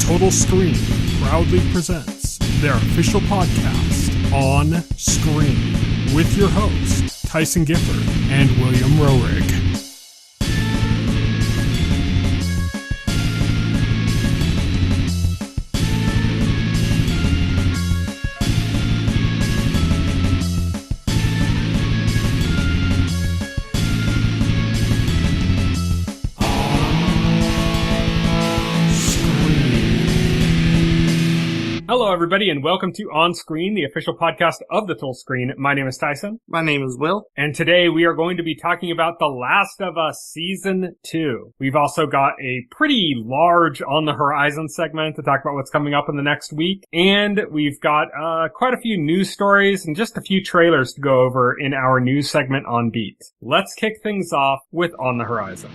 Total Screen proudly presents their official podcast, On Screen, with your hosts, Tyson Gifford and William Rohrig. Hello, everybody, and welcome to On Screen, the official podcast of the Total Screen. My name is Tyson. My name is Will. And today we are going to be talking about The Last of Us Season 2. We've also got a pretty large On the Horizon segment to talk about what's coming up in the next week. And we've got quite a few news stories and just a few trailers to go over in our news segment on Beat. Let's kick things off with On the Horizon.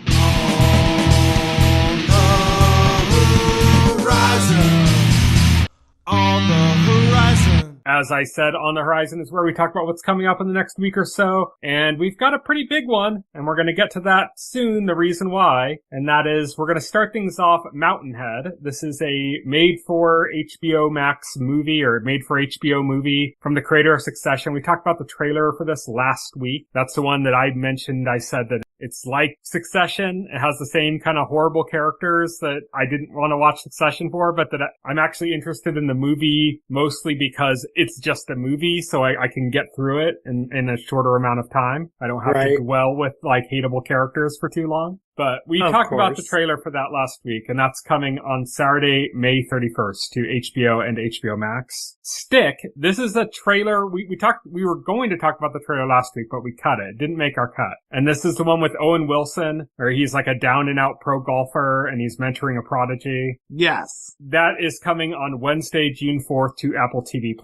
On the horizon. As I said, On the Horizon is where we talk about what's coming up in the next week or so, and we've got a pretty big one, and we're going to get to that soon, the reason why, and that is we're going to start things off Mountainhead. This is a made-for HBO Max movie, or made-for-HBO movie from the creator of Succession. We talked about the trailer for this last week. That's the one that I mentioned. I said that it's like Succession. It has the same kind of horrible characters that I didn't want to watch Succession for, but that I'm actually interested in the movie mostly because it's just a movie, so I can get through it in a shorter amount of time. I don't have to dwell with like hateable characters for too long. But we talked about the trailer for that last week, and that's coming on Saturday, May 31st to HBO and HBO Max. Stick, this is a trailer, we were going to talk about the trailer last week, but we cut it. Didn't make our cut. And this is the one with Owen Wilson, where he's like a down and out pro golfer, and he's mentoring a prodigy. Yes. That is coming on Wednesday, June 4th to Apple TV+.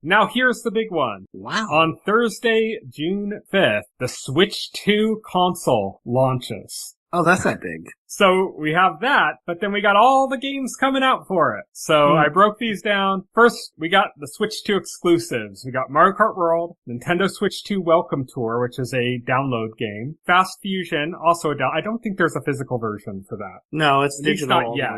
Now here's the big one. Wow. On Thursday, June 5th, the Switch 2 console launches. Oh, that's not big. So we have that, but then we got all the games coming out for it. So I broke these down. First, we got the Switch 2 exclusives. We got Mario Kart World, Nintendo Switch 2 Welcome Tour, which is a download game. Fast Fusion, also I don't think there's a physical version for that. No, it's digital. Not yet.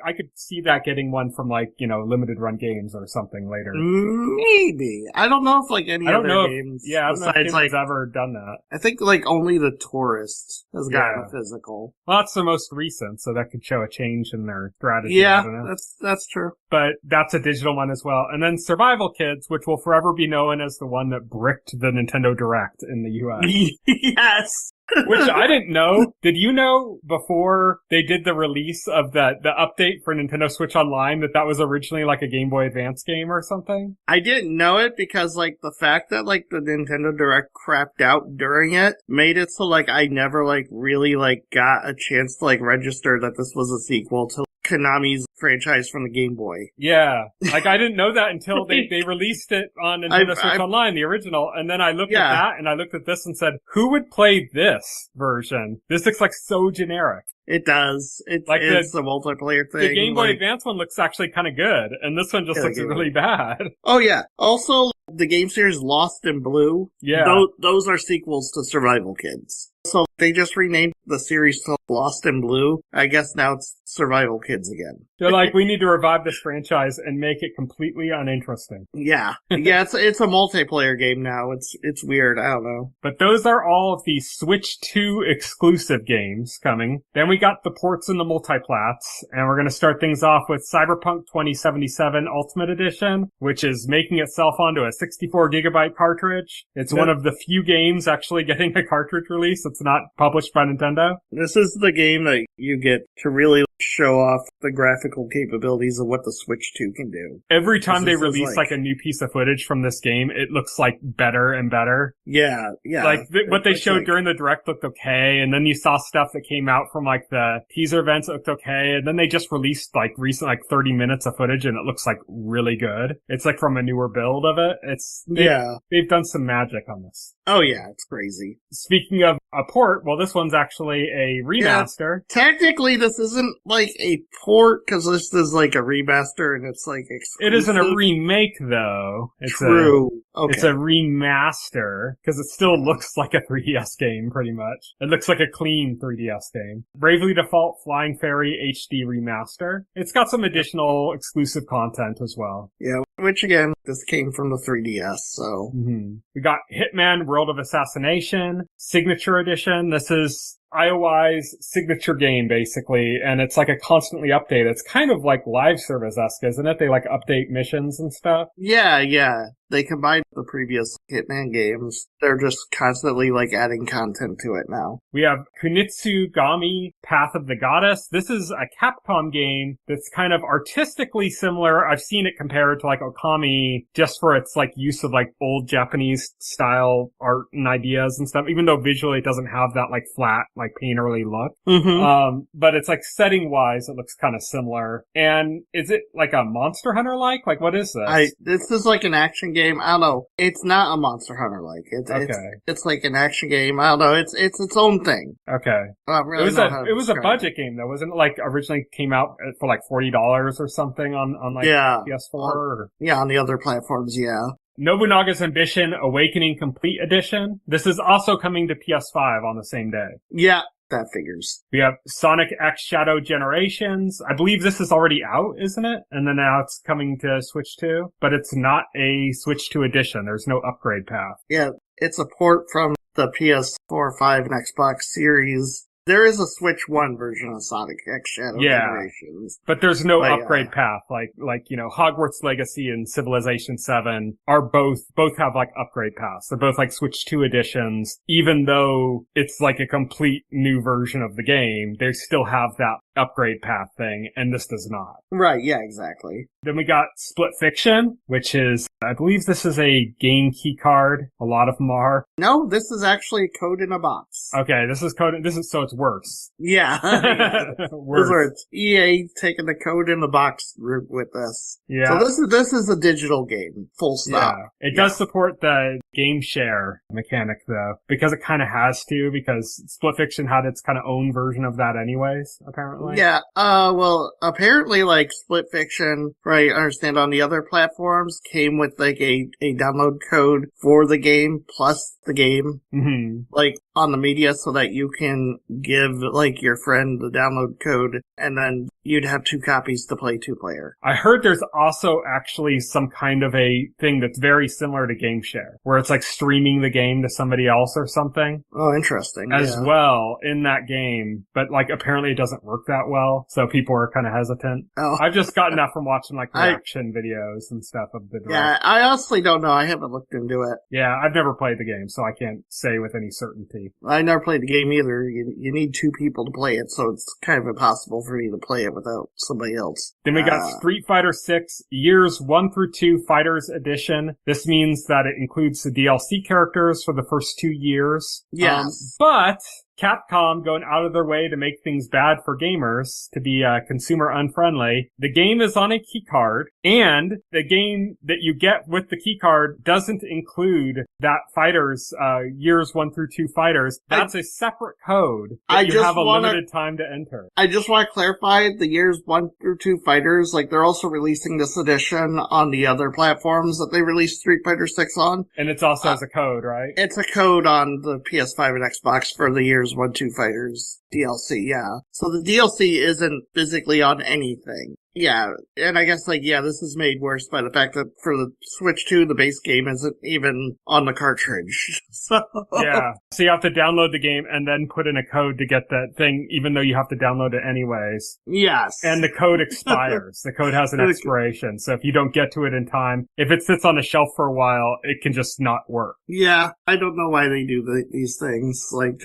I could see that getting one from limited run games or something later. Maybe. I don't know if any other games. I don't know if anyone's ever done that. I think only the Tourist has gotten a physical. Well, that's the most recent, so that could show a change in their strategy. Yeah, I don't know. that's true. But that's a digital one as well. And then Survival Kids, which will forever be known as the one that bricked the Nintendo Direct in the US. Yes! Which I didn't know. Did you know before they did the release of the update for Nintendo Switch Online that was originally like a Game Boy Advance game or something? I didn't know it because the fact that the Nintendo Direct crapped out during it made it so I never really got a chance to register that this was a sequel to Konami's franchise from the Game Boy. Yeah. I didn't know that until they released it on Nintendo Switch Online, the original, and then I looked at that and I looked at this and said, who would play this version? This looks so generic. It does. It's a multiplayer thing. The Game Boy Advance one looks actually kind of good, and this one just looks really bad. Oh yeah. Also, the game series Lost in Blue. Yeah. Those are sequels to Survival Kids. So they just renamed the series to Lost in Blue. I guess now it's Survival Kids again. They're we need to revive this franchise and make it completely uninteresting. Yeah. Yeah, it's a multiplayer game now. It's weird. I don't know. But those are all of the Switch 2 exclusive games coming. Then we got the ports and the multiplats, and we're going to start things off with Cyberpunk 2077 Ultimate Edition, which is making itself onto a 64 gigabyte cartridge. It's one of the few games actually getting a cartridge release. It's not published by Nintendo. This is the game that you get to really show off the graphical capabilities of what the Switch 2 can do. Every time they release a new piece of footage from this game, it looks better and better. Yeah, yeah. What they showed during the Direct looked okay, and then you saw stuff that came out from the teaser events looked okay, and then they just released recent 30 minutes of footage and it looks really good. It's from a newer build of it. They've done some magic on this. Oh yeah, it's crazy. Speaking of a port, well, this one's actually a remaster. Yeah, technically, this isn't like a port? Because this is like a remaster and it's like exclusive. It isn't a remake though. It's True. It's a remaster because it still looks like a 3DS game pretty much. It looks like a clean 3DS game. Bravely Default Flying Fairy HD Remaster. It's got some additional exclusive content as well. Yeah, which again, this came from the 3DS, so. Mm-hmm. We got Hitman World of Assassination Signature Edition. This is IOI's signature game, basically, and it's like a constantly update. It's kind of like live service-esque, isn't it? They like update missions and stuff. Yeah. They combined the previous Hitman games. They're just constantly like adding content to it now. We have Kunitsu-Gami Path of the Goddess. This is a Capcom game that's kind of artistically similar. I've seen it compared to like Okami just for its like use of like old Japanese style art and ideas and stuff, even though visually it doesn't have that like flat, like painterly look. Mm-hmm. But it's like setting wise, it looks kind of similar. And is it like a Monster Hunter like? Like what is this? This is like an action game. I don't know. It's not a Monster Hunter like. It's like an action game. I don't know. It's its own thing. Okay. It was a budget game though, wasn't it? Like originally came out for like $40 or something on like PS4. Yeah, on the other platforms. Yeah. Nobunaga's Ambition Awakening Complete Edition. This is also coming to PS5 on the same day. Yeah. That figures. We have Sonic X Shadow Generations. I believe this is already out, isn't it? And then now it's coming to Switch 2. But it's not a Switch 2 edition. There's no upgrade path. Yeah, it's a port from the PS4, 5, and Xbox Series. There is a Switch 1 version of Sonic X Shadow Generations. But there's no upgrade path. Like, Hogwarts Legacy and Civilization 7 are both have like upgrade paths. They're both like Switch 2 editions. Even though it's like a complete new version of the game, they still have that upgrade path thing, and this does not. Right, yeah, exactly. Then we got Split Fiction, which is, I believe this is a game key card. A lot of them are. No, this is actually code in a box. Okay, so it's worse. Yeah. Worse. It's EA taking the code in the box route with this. Yeah. So this is a digital game, full stop. Yeah. It does support the game share mechanic though, because it kind of has to, because Split Fiction had its kind of own version of that anyways, apparently. Yeah, well, apparently, like, Split Fiction, right, I understand on the other platforms, came with, like, a download code for the game, plus the game, like, on the media, so that you can give, like, your friend the download code, and then you'd have 2 copies to play 2-player. I heard there's also actually some kind of a thing that's very similar to Game Share, where it's like streaming the game to somebody else or something. Oh, interesting. As well in that game, but like apparently it doesn't work that well, so people are kind of hesitant. Oh. I've just gotten that from watching like reaction videos and stuff of the direct. Yeah, I honestly don't know. I haven't looked into it. Yeah, I've never played the game, so I can't say with any certainty. I never played the game either. You need 2 people to play it, so it's kind of impossible for me to play it without somebody else. Then we got Street Fighter 6 Years 1 through 2 Fighters Edition. This means that it includes the DLC characters for the first 2 years. Yes. But Capcom going out of their way to make things bad for gamers, to be consumer unfriendly. The game is on a keycard, and the game that you get with the keycard doesn't include that fighters, years 1 through 2 fighters. That's a separate code that you have a limited time to enter. I just want to clarify, the years 1 through 2 fighters, like, they're also releasing this edition on the other platforms that they released Street Fighter 6 on. And it's also as a code, right? It's a code on the PS5 and Xbox for the years 1-2 fighters DLC, yeah. So the DLC isn't physically on anything. Yeah, and I guess, like, yeah, this is made worse by the fact that for the Switch 2, the base game isn't even on the cartridge. So yeah, so you have to download the game and then put in a code to get that thing, even though you have to download it anyways. Yes. And the code expires. The code has an expiration, so if you don't get to it in time, if it sits on the shelf for a while, it can just not work. Yeah, I don't know why they do these things. Like,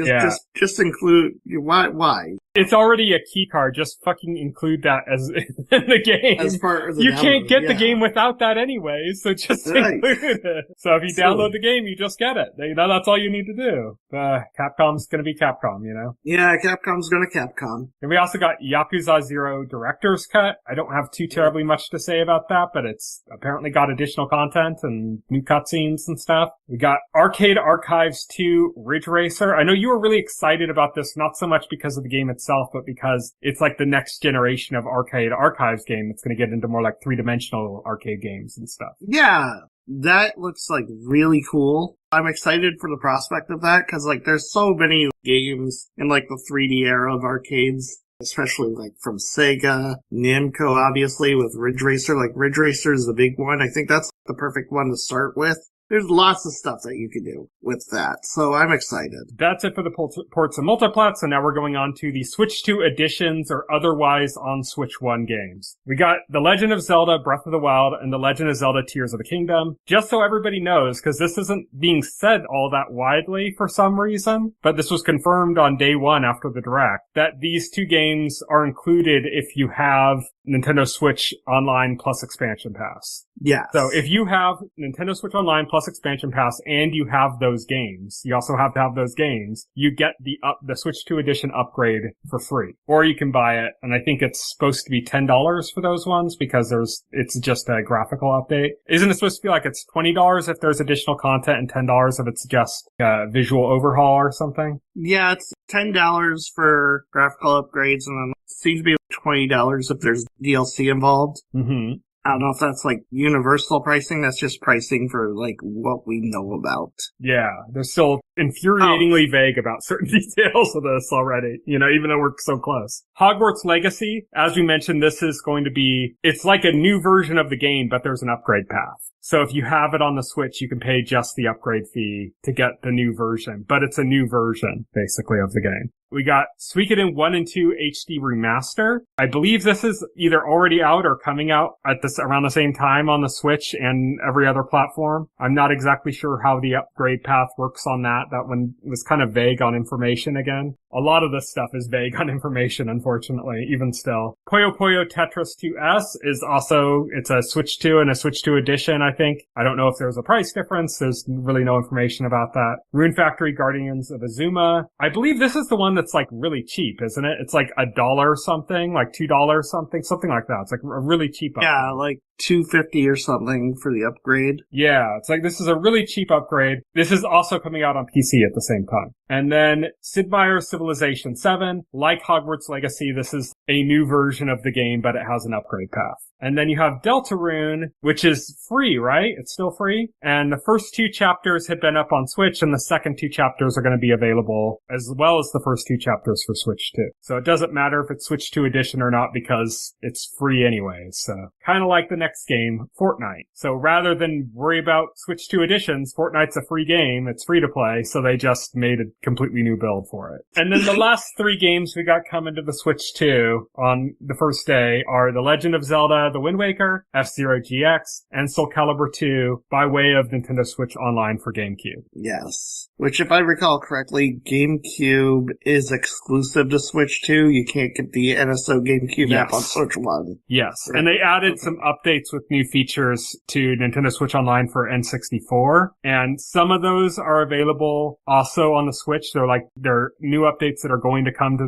just include, why? It's already a key card. Just fucking include that as in the game. As part of the you download, can't get the game without that anyway, so just include it. So if you download the game, you just get it. You know, that's all you need to do. Capcom's gonna be Capcom, you know? Yeah, Capcom's gonna Capcom. And we also got Yakuza 0 Director's Cut. I don't have too terribly much to say about that, but it's apparently got additional content and new cutscenes and stuff. We got Arcade Archives 2 Ridge Racer. I know you were really excited about this, not so much because of the game itself, but because it's like the next generation of arcade archives game. It's going to get into more like three-dimensional arcade games and stuff. Yeah, that looks like really cool. I'm excited for the prospect of that because like there's so many games in like the 3D era of arcades, especially like from Sega, Namco obviously with Ridge Racer. Like Ridge Racer is the big one. I think that's the perfect one to start with. There's lots of stuff that you can do with that, so I'm excited. That's it for the ports and multiplats, and now we're going on to the Switch 2 editions or otherwise on Switch 1 games. We got The Legend of Zelda Breath of the Wild and The Legend of Zelda Tears of the Kingdom. Just so everybody knows, because this isn't being said all that widely for some reason, but this was confirmed on day one after the Direct, that these two games are included if you have Nintendo Switch Online plus Expansion Pass. Yes. So if you have Nintendo Switch Online plus Expansion Pass and you have those games, you also have to have those games, you get the Switch 2 edition upgrade for free. Or you can buy it, and I think it's supposed to be $10 for those ones because it's just a graphical update. Isn't it supposed to be like it's $20 if there's additional content and $10 if it's just a visual overhaul or something? Yeah, it's $10 for graphical upgrades and then it seems to be $20 if there's DLC involved. Mm-hmm. I don't know if that's like universal pricing. That's just pricing for like what we know about. Yeah, they're still infuriatingly vague about certain details of this already, even though we're so close. Hogwarts Legacy, as we mentioned, this is going to be, it's like a new version of the game, but there's an upgrade path. So if you have it on the Switch, you can pay just the upgrade fee to get the new version, but it's a new version, basically, of the game. We got Suikoden 1 and 2 HD Remaster. I believe this is either already out or coming out at around the same time on the Switch and every other platform. I'm not exactly sure how the upgrade path works on that. That one was kind of vague on information again. A lot of this stuff is vague on information, unfortunately, even still. Puyo Puyo Tetris 2S is also, it's a Switch 2 and a Switch 2 edition, I think. I don't know if there's a price difference. There's really no information about that. Rune Factory Guardians of Azuma. I believe this is the one that's like really cheap, isn't it? It's like $1 something, like $2 something like that. It's like a really cheap upgrade. Yeah, like $2.50 or something for the upgrade. Yeah, it's like this is a really cheap upgrade. This is also coming out on PC at the same time. And then Sid Meier's Civilization 7, like Hogwarts Legacy, this is a new version of the game, but it has an upgrade path. And then you have Deltarune, which is free, right? It's still free. And the first two chapters had been up on Switch, and the second two chapters are going to be available, as well as the first two chapters for Switch 2. So it doesn't matter if it's Switch 2 edition or not, because it's free anyway. So kind of like the next game, Fortnite. So rather than worry about Switch 2 editions, Fortnite's a free game. It's free to play, so they just made a completely new build for it. And then the last three games we got coming to the Switch 2 on the first day are The Legend of Zelda, The Wind Waker, F-Zero GX, and Soul Calibur 2 by way of Nintendo Switch Online for GameCube. Yes. Which, if I recall correctly, GameCube is exclusive to Switch 2. You can't get the NSO GameCube app on Switch 1. Yes. Right. And they added some updates with new features to Nintendo Switch Online for N64. And some of those are available also on the Switch. They're new updates that are going to come to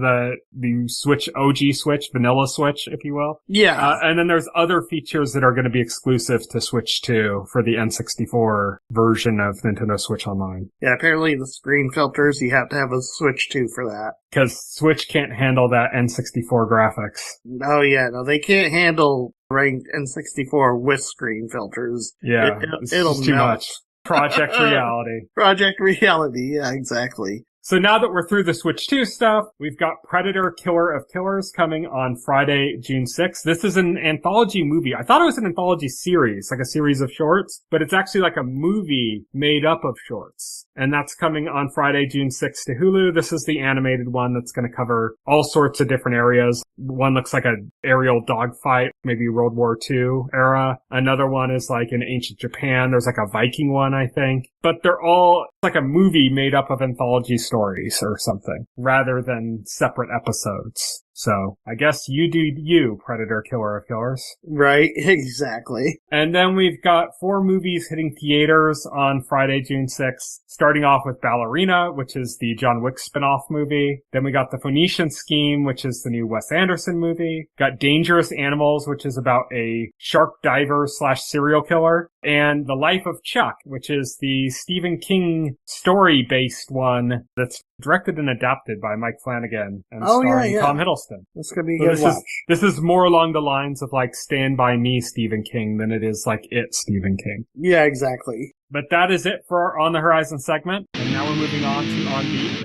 the Switch, OG Switch, vanilla Switch, if you will. Yeah. And then there's other features that are going to be exclusive to Switch 2 for the N64 version of Nintendo Switch Online. Yeah, apparently the screen filters, you have to have a Switch 2 for that. Because Switch can't handle that N64 graphics. Oh yeah, no, they can't handle ranked N64 with screen filters. Yeah, it'll too melt. much. Project Reality. Project Reality, yeah, exactly. So now that we're through the Switch 2 stuff, we've got Predator Killer of Killers coming on Friday, June 6th. This is an anthology movie. I thought it was an anthology series, like a series of shorts, but it's actually like a movie made up of shorts. And that's coming on Friday, June 6th to Hulu. This is the animated one that's going to cover all sorts of different areas. One looks like an aerial dogfight, maybe World War II era. Another one is like in ancient Japan. There's like a Viking one, I think. But they're all like a movie made up of anthology stories or something, rather than separate episodes. So I guess you do you, Predator Killer of Killers. Right, exactly. And then we've got 4 movies hitting theaters on Friday, June 6th, starting off with Ballerina, which is the John Wick spin-off movie. Then we got The Phoenician Scheme, which is the new Wes Anderson movie. Got Dangerous Animals, which is about a shark diver / serial killer. and The Life of Chuck, which is the Stephen King story-based one that's directed and adapted by Mike Flanagan and starring Tom Hiddleston. This could be a good watch. This is more along the lines of like Stand By Me Stephen King than it is like It Stephen King. Yeah, exactly. But that is it for our On the Horizon segment, and now we're moving on to On Beat.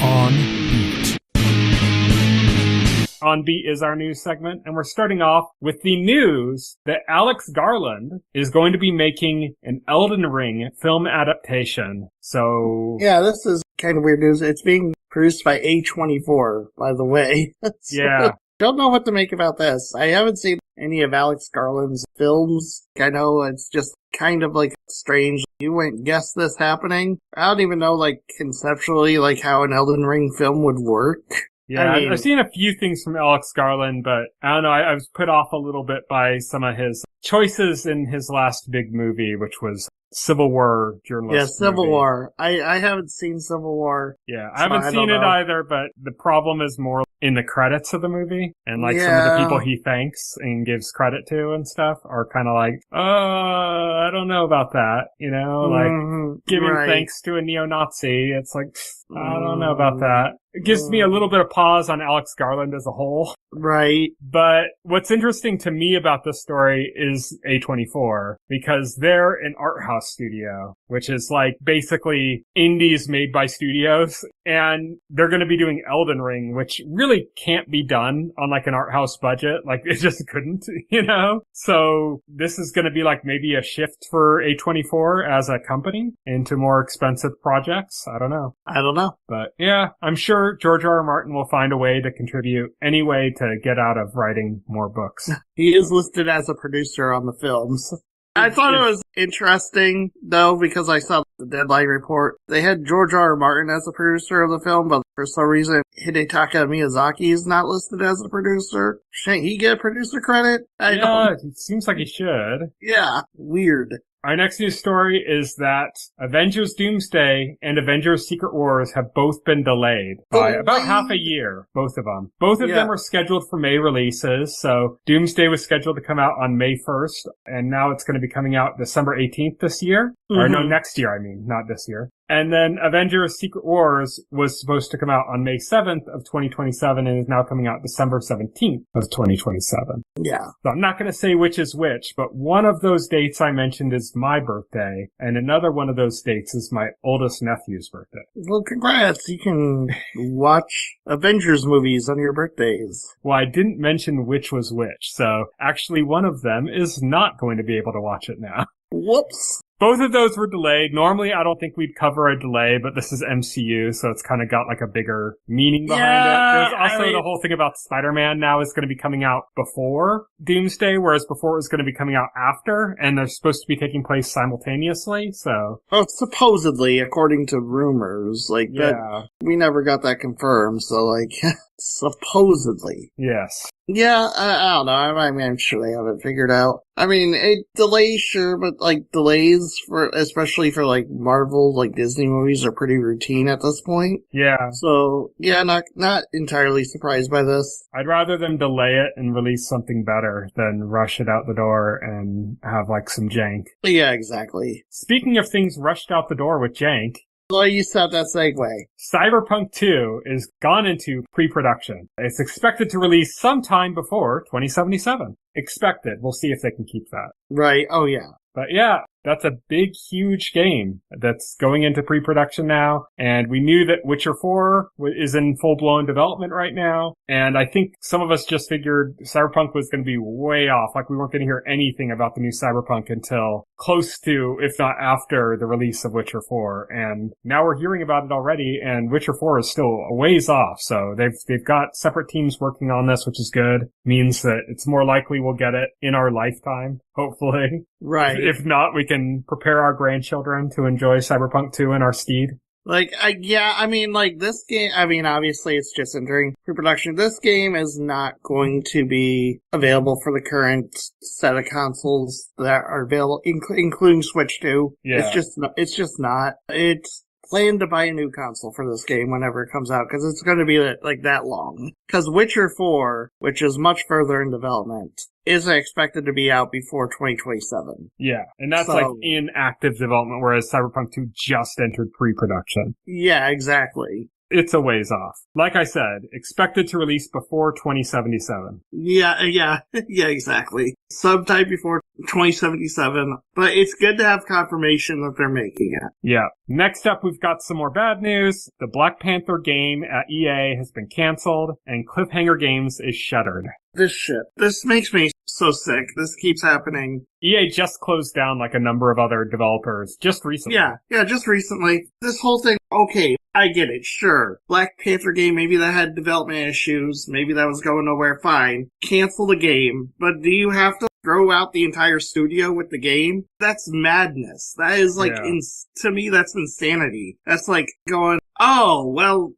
On Beat. On Beat is our news segment, and we're starting off with the news that Alex Garland is going to be making an Elden Ring film adaptation. So... yeah, this is kind of weird news. It's being produced by A24, by the way. Yeah. Don't know what to make about this. I haven't seen any of Alex Garland's films. I know it's just kind of like strange. You wouldn't guess this happening. I don't even know, like, conceptually, like, how an Elden Ring film would work. Yeah, I mean, I've seen a few things from Alex Garland, but I don't know, I was put off a little bit by some of his choices in his last big movie, which was Civil War journalist. Yeah, Civil movie. War. I haven't seen Civil War. Yeah, I haven't seen it either, but the problem is more in the credits of the movie, and like some of the people he thanks and gives credit to and stuff are kind of like, I don't know about that, you know, like giving thanks to a neo-Nazi. It's like, I don't know about that. It gives me a little bit of pause on Alex Garland as a whole. Right. But what's interesting to me about this story is A24, because they're an art house studio, which is like basically indies made by studios, and they're going to be doing Elden Ring, which really can't be done on like an art house budget. Like it just couldn't, you know? So this is going to be like maybe a shift for A24 as a company into more expensive projects. I don't know. But yeah, I'm sure George R. R. Martin will find a way to contribute any way to get out of writing more books. He is listed as a producer on the films. I thought it was interesting, though, because I saw the Deadline report. They had George R. R. Martin as the producer of the film, but for some reason, Hidetaka Miyazaki is not listed as the producer. Shouldn't he get a producer credit? It seems like he should. Yeah, weird. Our next news story is that Avengers Doomsday and Avengers Secret Wars have both been delayed by about half a year, both of them. Both of them were scheduled for May releases, so Doomsday was scheduled to come out on May 1st, and now it's going to be coming out December 18th this year. Or no, next year, I mean, not this year. And then Avengers Secret Wars was supposed to come out on May 7th of 2027 and is now coming out December 17th of 2027. Yeah. So I'm not going to say which is which, but one of those dates I mentioned is my birthday, and another one of those dates is my oldest nephew's birthday. Well, congrats. You can watch Avengers movies on your birthdays. Well, I didn't mention which was which, so actually one of them is not going to be able to watch it now. Whoops. Both of those were delayed. Normally, I don't think we'd cover a delay, but this is MCU, so it's kind of got like a bigger meaning behind it. There's also the whole thing about Spider-Man now is going to be coming out before Doomsday, whereas before it was going to be coming out after, and they're supposed to be taking place simultaneously, so... Well, supposedly, according to rumors, like, that, we never got that confirmed, so, like, supposedly. Yes. Yeah, I don't know. I mean, I'm sure they have it figured out. I mean, it delays, sure, but, like, delays for, especially for, like, Marvel, like, Disney movies are pretty routine at this point. Yeah. So, yeah, not entirely surprised by this. I'd rather them delay it and release something better than rush it out the door and have, like, some jank. Yeah, exactly. Speaking of things rushed out the door with jank, well, you said that segue. Cyberpunk 2 is gone into pre-production. It's expected to release sometime before 2077. Expected. We'll see if they can keep that. Right. Oh, yeah. But yeah, that's a big, huge game that's going into pre-production now. And we knew that Witcher 4 is in full-blown development right now. And I think some of us just figured Cyberpunk was going to be way off. Like we weren't going to hear anything about the new Cyberpunk until close to, if not after, the release of Witcher 4. And now we're hearing about it already, and Witcher 4 is still a ways off. So they've got separate teams working on this, which is good. Means that it's more likely we'll get it in our lifetime, hopefully. Right. If not, we can prepare our grandchildren to enjoy Cyberpunk 2 in our stead. Like, this game, obviously it's just entering pre-production. This game is not going to be available for the current set of consoles that are available, including Switch 2. Yeah. It's just not. It's plan to buy a new console for this game whenever it comes out, because it's going to be like that long. Because Witcher 4, which is much further in development, isn't expected to be out before 2027. Yeah, and that's like in active development, whereas Cyberpunk 2 just entered pre-production. Yeah, exactly. It's a ways off. Like I said, expected to release before 2077. Yeah, exactly. Sometime before 2077, but it's good to have confirmation that they're making it. Yeah. Next up, we've got some more bad news. The Black Panther game at EA has been canceled, and Cliffhanger Games is shuttered. This makes me so sick. This keeps happening. EA just closed down like a number of other developers just recently. Yeah, just recently. This whole thing, okay, I get it, sure. Black Panther game, maybe that had development issues, maybe that was going nowhere, fine. Cancel the game, but do you have to throw out the entire studio with the game? That's madness. That is like, to me, that's insanity. That's like going, oh, well,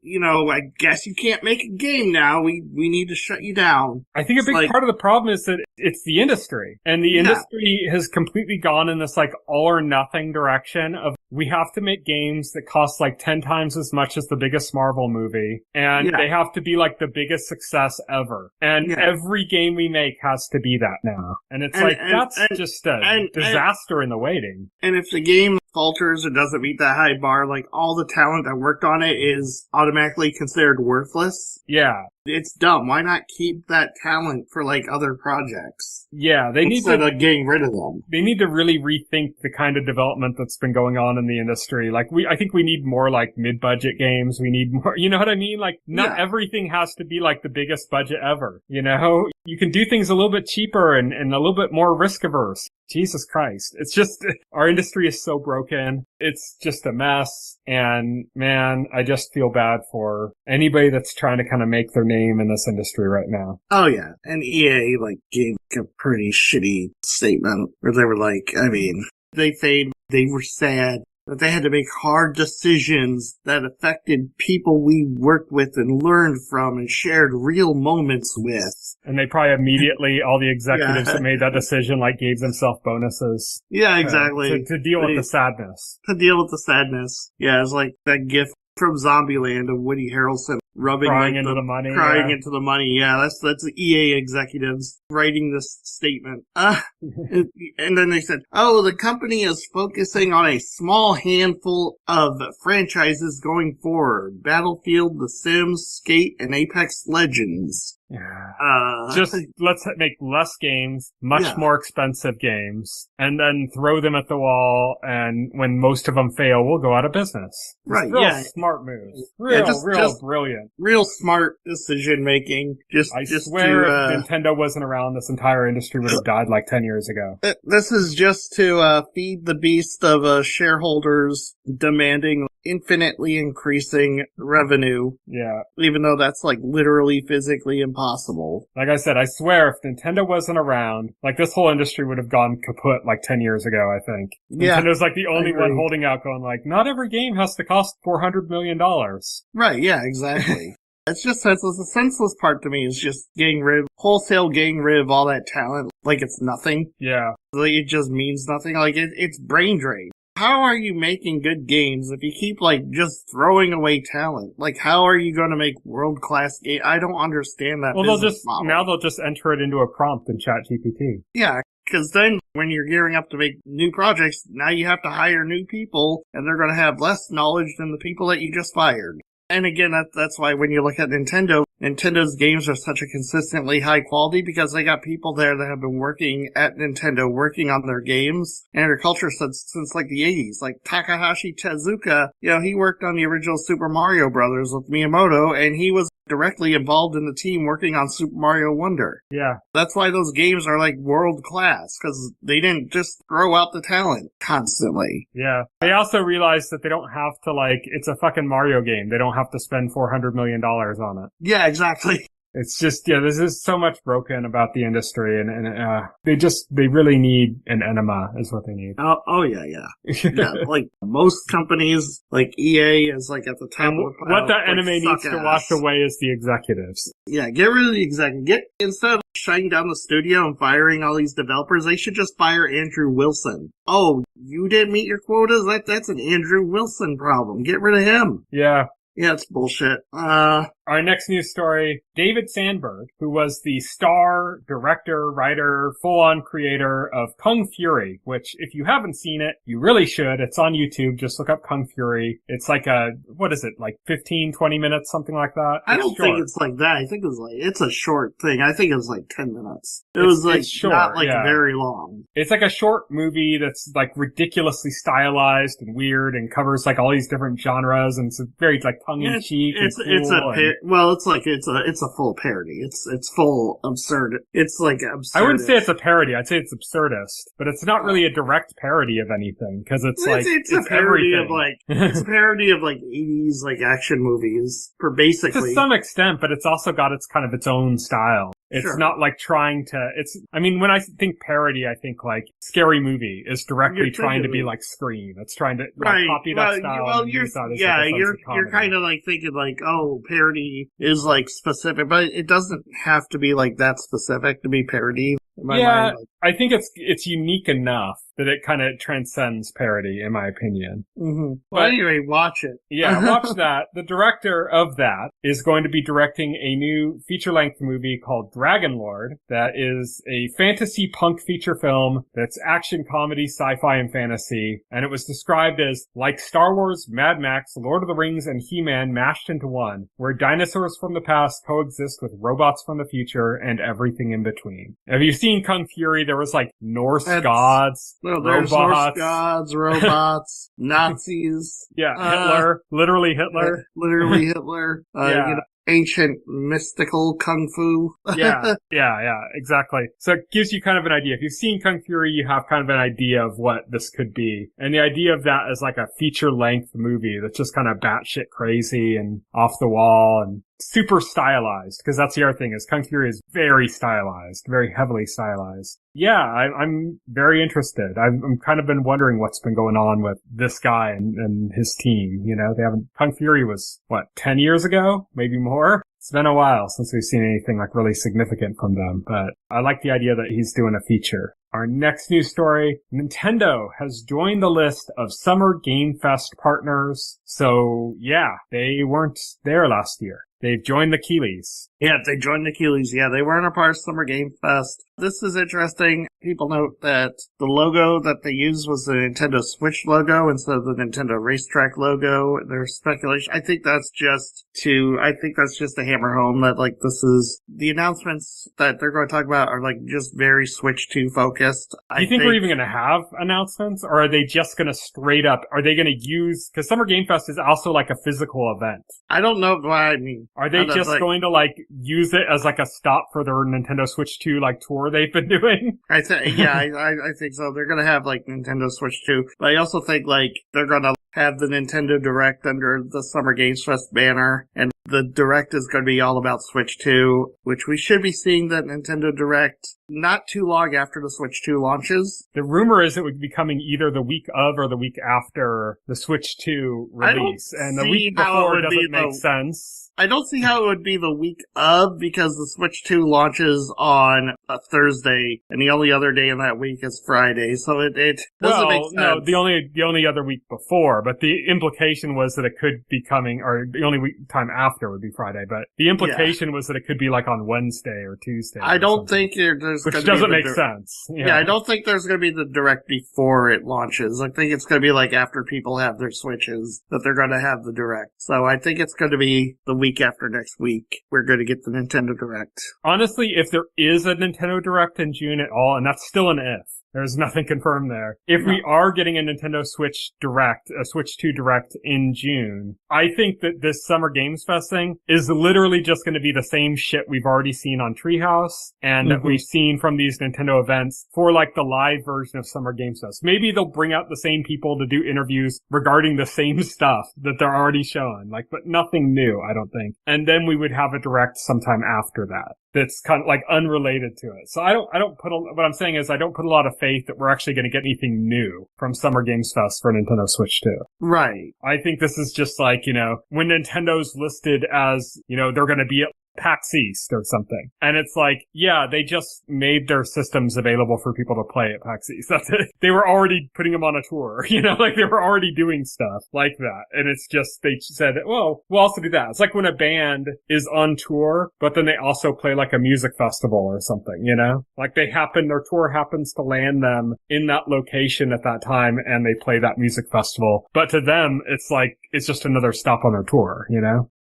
I guess you can't make a game now. We need to shut you down. I think a big part of the problem is that it's the industry. And the industry has completely gone in this like all or nothing direction of we have to make games that cost like 10 times as much as the biggest Marvel movie. And they have to be like the biggest success ever. And every game we make has to be that now. And it's that's just a disaster in the waiting. And if the game falters or doesn't meet that high bar, like all the talent that worked on it is automatically considered worthless. Yeah. It's dumb. Why not keep that talent for like other projects? Yeah, they need to instead of getting rid of them. They need to really rethink the kind of development that's been going on in the industry. Like I think we need more like mid-budget games. We need more, you know what I mean? Like not everything has to be like the biggest budget ever, You can do things a little bit cheaper and a little bit more risk averse. Jesus Christ. It's just, our industry is so broken. It's just a mess. And man, I just feel bad for anybody that's trying to kind of make their name in this industry right now. Oh yeah. And EA gave a pretty shitty statement where they were they were sad that they had to make hard decisions that affected people we worked with and learned from and shared real moments with. And they probably immediately, all the executives that made that decision, gave themselves bonuses. Yeah, exactly. To deal with the sadness. To deal with the sadness. Yeah, it's like that gif from Zombieland of Woody Harrelson crying into the money. Into the money. Yeah, that's the EA executives writing this statement. And then they said, the company is focusing on a small handful of franchises going forward. Battlefield, The Sims, Skate, and Apex Legends. Just let's make less games, much more expensive games, and then throw them at the wall, and when most of them fail, we'll go out of business. Right, smart moves. Real brilliant. Real smart decision making. I swear if Nintendo wasn't around, this entire industry would have died 10 years ago. This is just to feed the beast of shareholders demanding infinitely increasing revenue. Yeah. Even though that's literally physically impossible. Like I said, I swear if Nintendo wasn't around, this whole industry would have gone kaput 10 years ago, I think. Yeah. Nintendo's the only one holding out going not every game has to cost $400 million. Right, yeah, exactly. It's just senseless. The senseless part to me is just wholesale getting rid of all that talent like it's nothing. Yeah. It just means nothing. It's brain drain. How are you making good games if you keep, just throwing away talent? How are you going to make world-class games? I don't understand that business model. Now they'll just enter it into a prompt in ChatGPT. Yeah, because then when you're gearing up to make new projects, now you have to hire new people, and they're going to have less knowledge than the people that you just fired. And again, that's why when you look at Nintendo's games are such a consistently high quality because they got people there that have been working at Nintendo, working on their games and their culture since the 80s. Takahashi Tezuka, he worked on the original Super Mario Brothers with Miyamoto, and he was directly involved in the team working on Super Mario Wonder. Yeah. That's why those games are world class, because they didn't just throw out the talent constantly. Yeah. They also realized that they don't have to it's a fucking Mario game. They don't have to spend $400 million on it. Yeah, exactly. It's just, this is so much broken about the industry, and they really need an enema, is what they need. Oh yeah. Yeah, like most companies, like EA is like at the top of the pile. What that enema needs to wash away is the executives. Yeah, get rid of the executive. Instead of shutting down the studio and firing all these developers, they should just fire Andrew Wilson. Oh, you didn't meet your quotas? That's an Andrew Wilson problem. Get rid of him. Yeah. Yeah, it's bullshit. Our next news story, David Sandberg, who was the star, director, writer, full-on creator of Kung Fury, which, if you haven't seen it, you really should. It's on YouTube. Just look up Kung Fury. It's like what is it, like 15, 20 minutes, something like that? I don't think it's like that. I think it's a short thing. I think it was like 10 minutes. It's short, not very long. It's like a short movie that's like ridiculously stylized and weird and covers like all these different genres, and it's very like tongue-in-cheek. It's a full parody. It's full absurd. It's like absurd. I wouldn't say it's a parody. I'd say it's absurdist, but it's not really a direct parody of anything because it's a parody everything. It's a parody of like 80s like action movies for basically to some extent, but it's also got its kind of its own style. It's not like trying to, when I think parody, I think like Scary Movie is directly trying to be like Scream. It's trying to copy that style. Well, you're kind of like thinking like, oh, parody is like specific, but it doesn't have to be like that specific to be parody. I think it's unique enough that it kind of transcends parody, in my opinion. Mm-hmm. Well, anyway, watch it. Yeah, watch that. The director of that is going to be directing a new feature-length movie called Dragon Lord that is a fantasy punk feature film that's action, comedy, sci-fi, and fantasy, and it was described as like Star Wars, Mad Max, Lord of the Rings, and He-Man mashed into one, where dinosaurs from the past coexist with robots from the future and everything in between. Have you seen Kung Fury? There was like Norse gods, robots. Norse gods, robots, Nazis. Yeah, Hitler. Literally Hitler. Literally Hitler. Ancient mystical kung fu. yeah, exactly. So it gives you kind of an idea. If you've seen Kung Fury, you have kind of an idea of what this could be. And the idea of that is like a feature-length movie that's just kind of batshit crazy and off the wall and super stylized, because that's the other thing is Kung Fury is very stylized, very heavily stylized. Yeah, I'm very interested. I'm kind of been wondering what's been going on with this guy and his team. Kung Fury was, 10 years ago? Maybe more? It's been a while since we've seen anything like really significant from them, but I like the idea that he's doing a feature. Our next news story, Nintendo has joined the list of Summer Game Fest partners. So yeah, they weren't there last year. They've joined the Keeleys. Yeah, they joined the Keeleys. Yeah, they weren't a part of Summer Game Fest. This is interesting. People note that the logo that they used was the Nintendo Switch logo instead of the Nintendo Racetrack logo. There's speculation. I think that's just to hammer home that like this is the announcements that they're going to talk about are like just very Switch 2 focused. Do you think we're even going to have announcements, or are they just going to are they going to use, because Summer Game Fest is also like a physical event. I don't know what I mean. Are they just going to like use it as like a stop for their Nintendo Switch 2 like tour they've been doing? I think so. They're gonna have like Nintendo Switch 2, but I also think like they're gonna have the Nintendo Direct under the Summer Games Fest banner, and the Direct is going to be all about Switch 2, which we should be seeing that Nintendo Direct not too long after the Switch 2 launches. The rumor is it would be coming either the week of or the week after the Switch 2 release, and the week before doesn't make sense. I don't see how it would be the week of, because the Switch 2 launches on a Thursday, and the only other day in that week is Friday, so it doesn't make sense. No, the only other week before, but the implication was that it could be coming, or the only time after would be Friday, but the implication was that it could be like on Wednesday or Tuesday. I don't think there's which doesn't make sense. Yeah, I don't think there's going to be the Direct before it launches. I think it's going to be like after people have their Switches that they're going to have the Direct. So I think it's going to be the week after next week we're going to get the Nintendo Direct. Honestly, if there is a Nintendo Direct in June at all, and that's still an if, There's nothing confirmed there. If we are getting a Nintendo Switch Direct, a Switch 2 Direct in June, I think that this Summer Games Fest thing is literally just going to be the same shit we've already seen on Treehouse and that we've seen from these Nintendo events for like the live version of Summer Games Fest. Maybe they'll bring out the same people to do interviews regarding the same stuff that they're already showing, like, but nothing new, I don't think. And then we would have a Direct sometime after that. That's kind of like unrelated to it. So what I'm saying is I don't put a lot of faith that we're actually going to get anything new from Summer Games Fest for Nintendo Switch 2. Right. I think this is just like, when Nintendo's listed as, they're going to be at PAX East or something. And it's like, yeah, they just made their systems available for people to play at PAX East. That's it. They were already putting them on a tour, like they were already doing stuff like that. And it's just, they said, well, we'll also do that. It's like when a band is on tour, but then they also play like a music festival or something, like their tour happens to land them in that location at that time and they play that music festival. But to them, it's like, it's just another stop on their tour,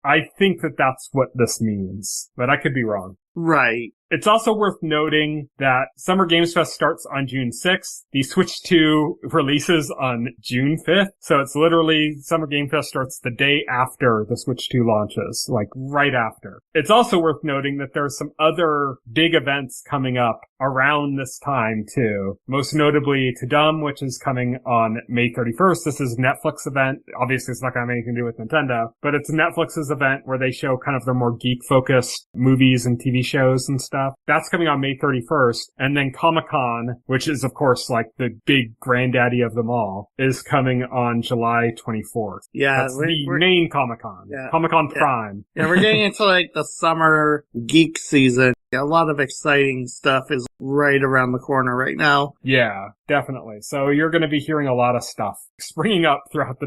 I think that that's what this means, but I could be wrong. Right. It's also worth noting that Summer Games Fest starts on June 6th. The Switch 2 releases on June 5th. So it's literally Summer Game Fest starts the day after the Switch 2 launches, like right after. It's also worth noting that there's some other big events coming up around this time too. Most notably Tudum, which is coming on May 31st. This is a Netflix event. Obviously it's not going to have anything to do with Nintendo, but it's Netflix's event where they show kind of their more geek focused movies and TV shows and stuff. That's coming on May 31st. And then Comic-Con, which is of course like the big granddaddy of them all, is coming on July 24th. Yeah. That's the main Comic-Con. Yeah. Comic-Con Prime. Yeah, we're getting into like the summer geek season. A lot of exciting stuff is right around the corner right now. Yeah, definitely. So you're going to be hearing a lot of stuff springing up throughout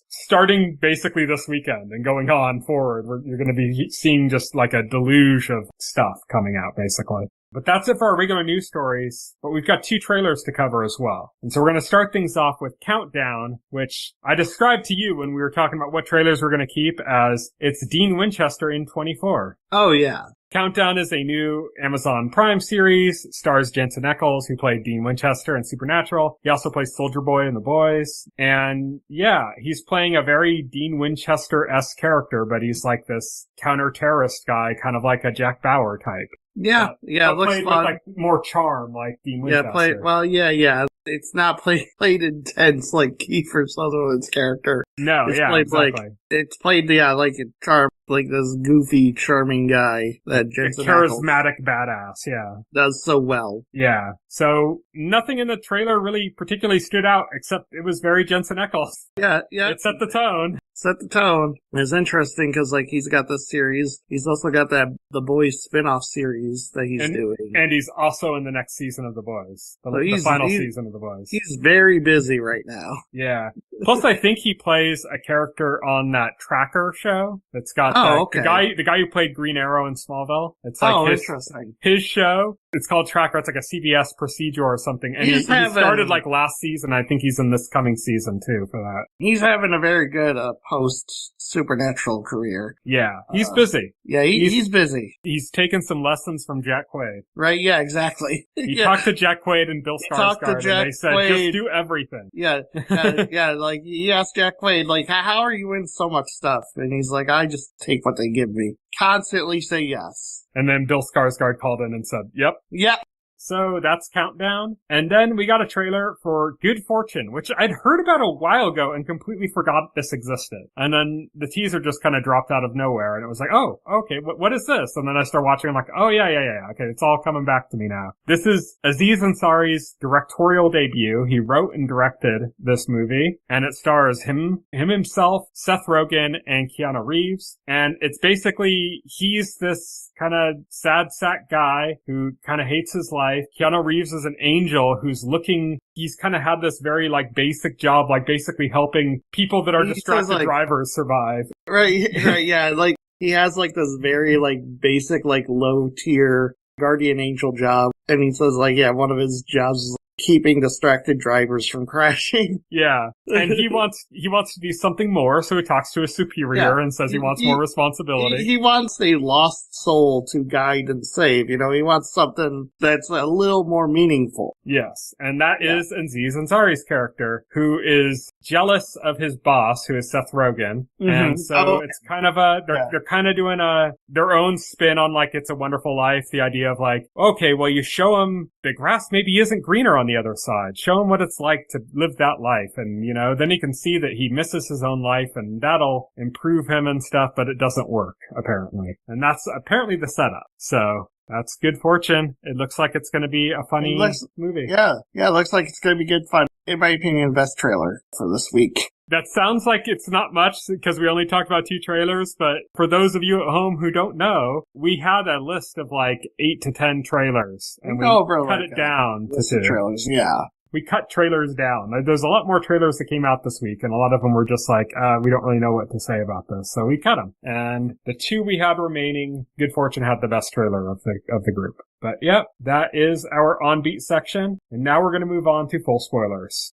starting basically this weekend and going on forward. You're going to be seeing just like a deluge of stuff coming out, basically. But that's it for our regular news stories, but we've got 2 trailers to cover as well. And so we're going to start things off with Countdown, which I described to you when we were talking about what trailers we're going to keep as it's Dean Winchester in 24. Oh, yeah. Countdown is a new Amazon Prime series, stars Jensen Ackles, who played Dean Winchester in Supernatural. He also plays Soldier Boy in The Boys. And yeah, he's playing a very Dean Winchester-esque character, but he's like this counter-terrorist guy, kind of like a Jack Bauer type. Yeah, it looks fun. With like more charm, like Dean Winchester. Yeah, It's not played intense like Kiefer Sutherland's character. No, it's yeah, played exactly. It's played, like a charm, like this goofy, charming guy that Jensen charismatic badass, yeah. Does so well. Yeah. So nothing in the trailer really particularly stood out except it was very Jensen Ackles. Yeah. It set the tone. It's interesting because, like, he's got this series. He's also got The Boys spin-off series that he's doing. And he's also in the next season of The Boys. The final season of The Boys. He's very busy right now. Yeah. Plus, I think he plays a character on that Tracker show that's got the guy who played Green Arrow in Smallville. It's like interesting. His show. It's called Tracker. It's like a CBS procedure or something. And he started like last season. I think he's in this coming season too for that. He's having a very good post-Supernatural career. Yeah. He's busy. Yeah, he's busy. He's taken some lessons from Jack Quaid. Right, yeah, exactly. He talked to Jack Quaid and Bill Skarsgård and they said, just do everything. Yeah, like, he asked Jack Quaid, like, how are you in so much stuff? And he's like, I just take what they give me. Constantly say yes. And then Bill Skarsgård called in and said, yep. Yep. So that's Countdown. And then we got a trailer for Good Fortune, which I'd heard about a while ago and completely forgot this existed. And then the teaser just kind of dropped out of nowhere and it was like, oh, okay, what is this? And then I started watching, I'm like, oh yeah, okay, it's all coming back to me now. This is Aziz Ansari's directorial debut. He wrote and directed this movie and it stars him himself, Seth Rogen, and Keanu Reeves. And it's basically, he's this kind of sad sack guy who kind of hates his life. Keanu Reeves is an angel he's kind of had this very like basic job, like basically helping people that are distracted drivers survive. Right, yeah, like he has like this very like basic like low tier guardian angel job. And he says like, yeah, one of his jobs is keeping distracted drivers from crashing. Yeah. And he wants to do something more, so he talks to his superior and says he wants more responsibility. He wants a lost soul to guide and save. You know, he wants something that's a little more meaningful. Yes. And that is Aziz Ansari's character, who is jealous of his boss, who is Seth Rogen. Mm-hmm. And so it's kind of they're kind of doing their own spin on like It's a Wonderful Life. The idea of like, okay, well, you show him the grass maybe isn't greener on the other side. Show him what it's like to live that life. And, you know, then he can see that he misses his own life and that'll improve him and stuff, but it doesn't work, apparently. And that's apparently the setup. So that's good fortune. It looks like it's going to be a funny movie. Yeah, it looks like it's going to be good fun. In my opinion, best trailer for this week. That sounds like it's not much because we only talked about 2 trailers, but for those of you at home who don't know, we had a list of like 8 to 10 trailers and we cut it down to 2 trailers. Yeah. We cut trailers down. There's a lot more trailers that came out this week, and a lot of them were just like, we don't really know what to say about this, so we cut them. And the 2 we had remaining, good fortune had the best trailer of the group. But yep, that is our on beat section, and now we're going to move on to full spoilers.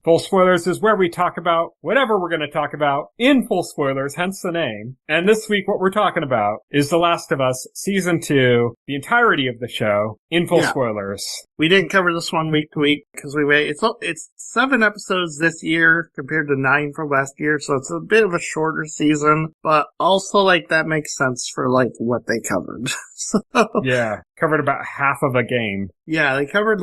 Full spoilers is where we talk about whatever we're going to talk about in full spoilers, hence the name. And this week what we're talking about is The Last of Us Season 2, the entirety of the show, in full spoilers. We didn't cover this one week to week because it's 7 episodes this year compared to 9 from last year, so it's a bit of a shorter season, but also like that makes sense for like what they covered. So yeah, covered about half of a game. Yeah, they covered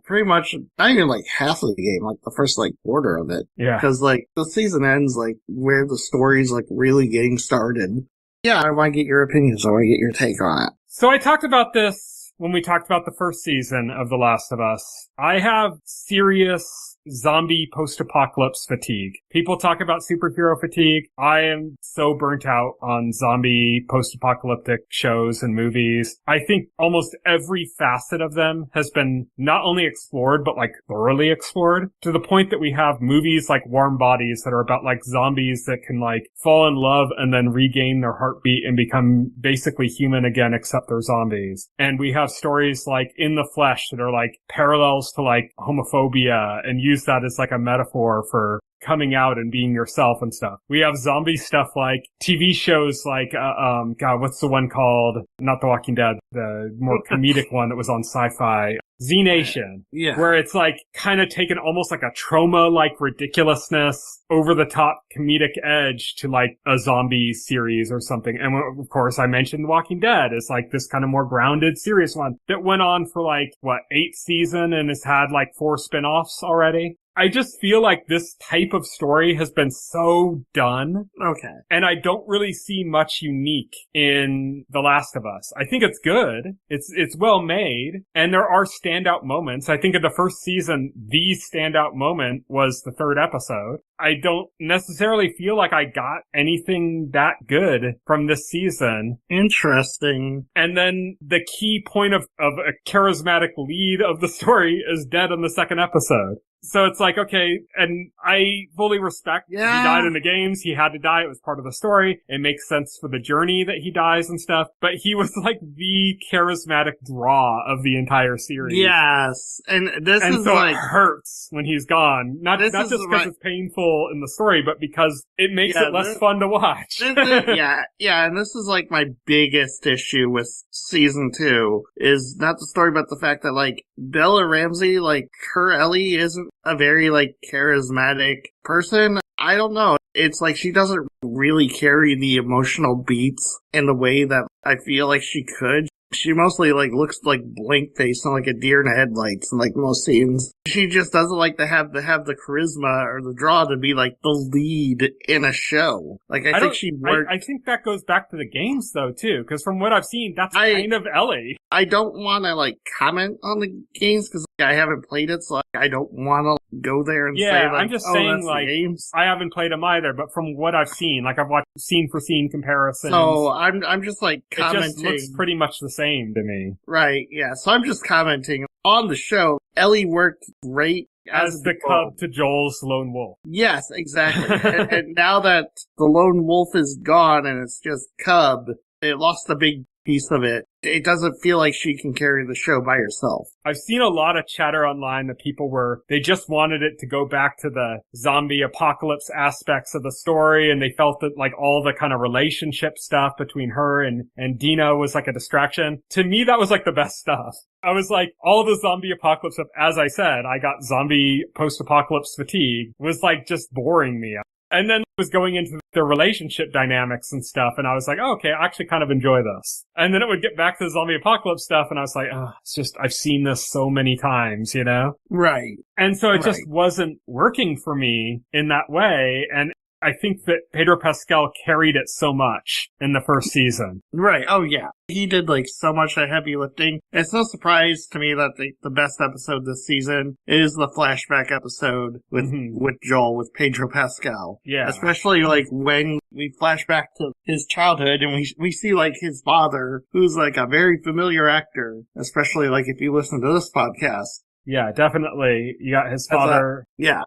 pretty much not even like half of the game, like the first like quarter of it. Yeah. Because like the season ends like where the story's like really getting started. Yeah, I want to get your opinions. I want to get your take on it. So I talked about this when we talked about the first season of The Last of Us. I have serious zombie post-apocalypse fatigue. People talk about superhero fatigue. I am so burnt out on zombie post-apocalyptic shows and movies. I think almost every facet of them has been not only explored, but like thoroughly explored to the point that we have movies like Warm Bodies that are about like zombies that can like fall in love and then regain their heartbeat and become basically human again, except they're zombies. And we have stories like In the Flesh that are like parallels to like homophobia and use that as like a metaphor for coming out and being yourself and stuff. We have zombie stuff like TV shows like, God, what's the one called? Not The Walking Dead, the more comedic one that was on Sci-Fi. Z-Nation. Yeah. Where it's like kind of taken almost like a trauma-like ridiculousness over the top comedic edge to like a zombie series or something. And of course I mentioned The Walking Dead as like this kind of more grounded, serious one that went on for like, 8 seasons and has had like 4 spin-offs already. I just feel like this type of story has been so done. Okay. And I don't really see much unique in The Last of Us. I think it's good. It's well made. And there are standout moments. I think in the first season, the standout moment was the 3rd episode. I don't necessarily feel like I got anything that good from this season. Interesting. And then the key point of a charismatic lead of the story is dead in the 2nd episode. So it's like, okay, and I fully respect he died in the games. He had to die. It was part of the story. It makes sense for the journey that he dies and stuff. But he was like the charismatic draw of the entire series. Yes. And so it hurts when he's gone. Not just because it's painful in the story, but because it makes it less fun to watch. And this is like my biggest issue with season 2 is not the story, but the fact that like Bella Ramsey, like her Ellie isn't a very like charismatic person. I don't know. It's like she doesn't really carry the emotional beats in the way that I feel like she could. She mostly like looks like blank faced and like a deer in the headlights in like most scenes. She just doesn't like to have the charisma or the draw to be like the lead in a show. Like I think she worked. I think that goes back to the games though too, because from what I've seen, that's kind of Ellie. I don't want to like comment on the games because I haven't played it, so I don't want to go there and say like, I'm just saying like games. I haven't played them either, but from what I've seen, like I've watched scene for scene comparisons. So I'm just like commenting. It just looks pretty much the same to me. Right, yeah. So I'm just commenting on the show. Ellie worked great as the cub to Joel's lone wolf. Yes, exactly. and now that the lone wolf is gone and it's just Cub, it lost a big piece of it. It doesn't feel like she can carry the show by herself. I've seen a lot of chatter online that they just wanted it to go back to the zombie apocalypse aspects of the story, and they felt that like all the kind of relationship stuff between her and Dina was like a distraction. To me, that was like the best stuff. I was like, all the zombie apocalypse stuff, as I said, I got zombie post-apocalypse fatigue, was like just boring me. And then it was going into the relationship dynamics and stuff, and I was like, oh, okay, I actually kind of enjoy this. And then it would get back to the zombie apocalypse stuff, and I was like, oh, it's just, I've seen this so many times, you know? Right. And so it just wasn't working for me in that way, and I think that Pedro Pascal carried it so much in the first season. Right. Oh, yeah. He did, like, so much of heavy lifting. It's no surprise to me that the best episode this season is the flashback episode with Joel, with Pedro Pascal. Yeah. Especially, like, when we flash back to his childhood and we see, like, his father, who's, like, a very familiar actor, especially, like, if you listen to this podcast. Yeah, definitely. You got his father,